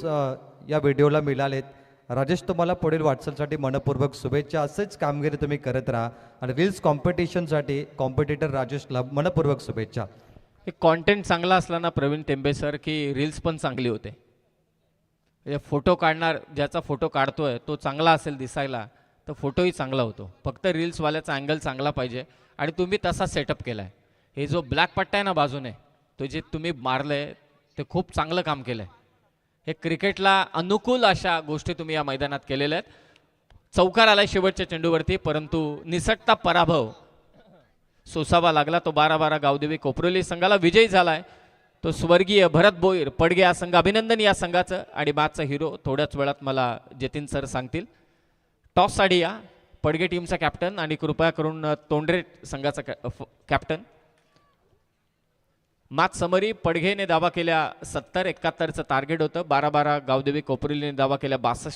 Speaker 2: या व्हिडिओला मिळालेत. राजेश तुम्हाला पुढील वाटचालीसाठी मनपूर्वक शुभेच्छा. असेच कामगिरी तुम्ही करत राहा आणि रील्स कॉम्पिटिशनसाठी कॉम्पिटिटर राजेशला मनपूर्वक शुभेच्छा.
Speaker 5: हे कॉन्टेंट चांगला असला ना प्रवीण टेंबे सर, की रील्स पण चांगली होते. फोटो काढणार, ज्याचा फोटो काढतोय तो चांगला असेल दिसायला तर फोटोही चांगला होतो. फक्त रील्सवाल्याचा अँगल चांगला पाहिजे आणि तुम्ही तसा सेटअप केला आहे. हे जो ब्लॅक पट्टा आहे ना बाजूने, तो जे तुम्ही मारलंय ते खूप चांगलं काम केलं आहे. हे क्रिकेटला अनुकूल अशा गोष्टी तुम्ही या मैदानात केलेल्या आहेत. चौकार आलाय शेवटच्या चेंडूवरती, परंतु निसटता पराभव सोसावा लागला. तो 12-12 गावदेवी कोपरोली संघाला. विजयी झालाय तो स्वर्गीय भरत भोईर पडगे या संघ. अभिनंदन या संघाचं. आणि मॅचचा हिरो थोड्याच वेळात मला जतीन सर सांगतील. टॉससाठी या पडगे टीमचा कॅप्टन आणि कृपया करून तोंडरे संघाचा कॅप्टन. मॅच समरी पडघेने दावा केल्या 70-71चं टार्गेट होतं. 12-12 गावदेवी कोपरोलीने दावा केल्या 62.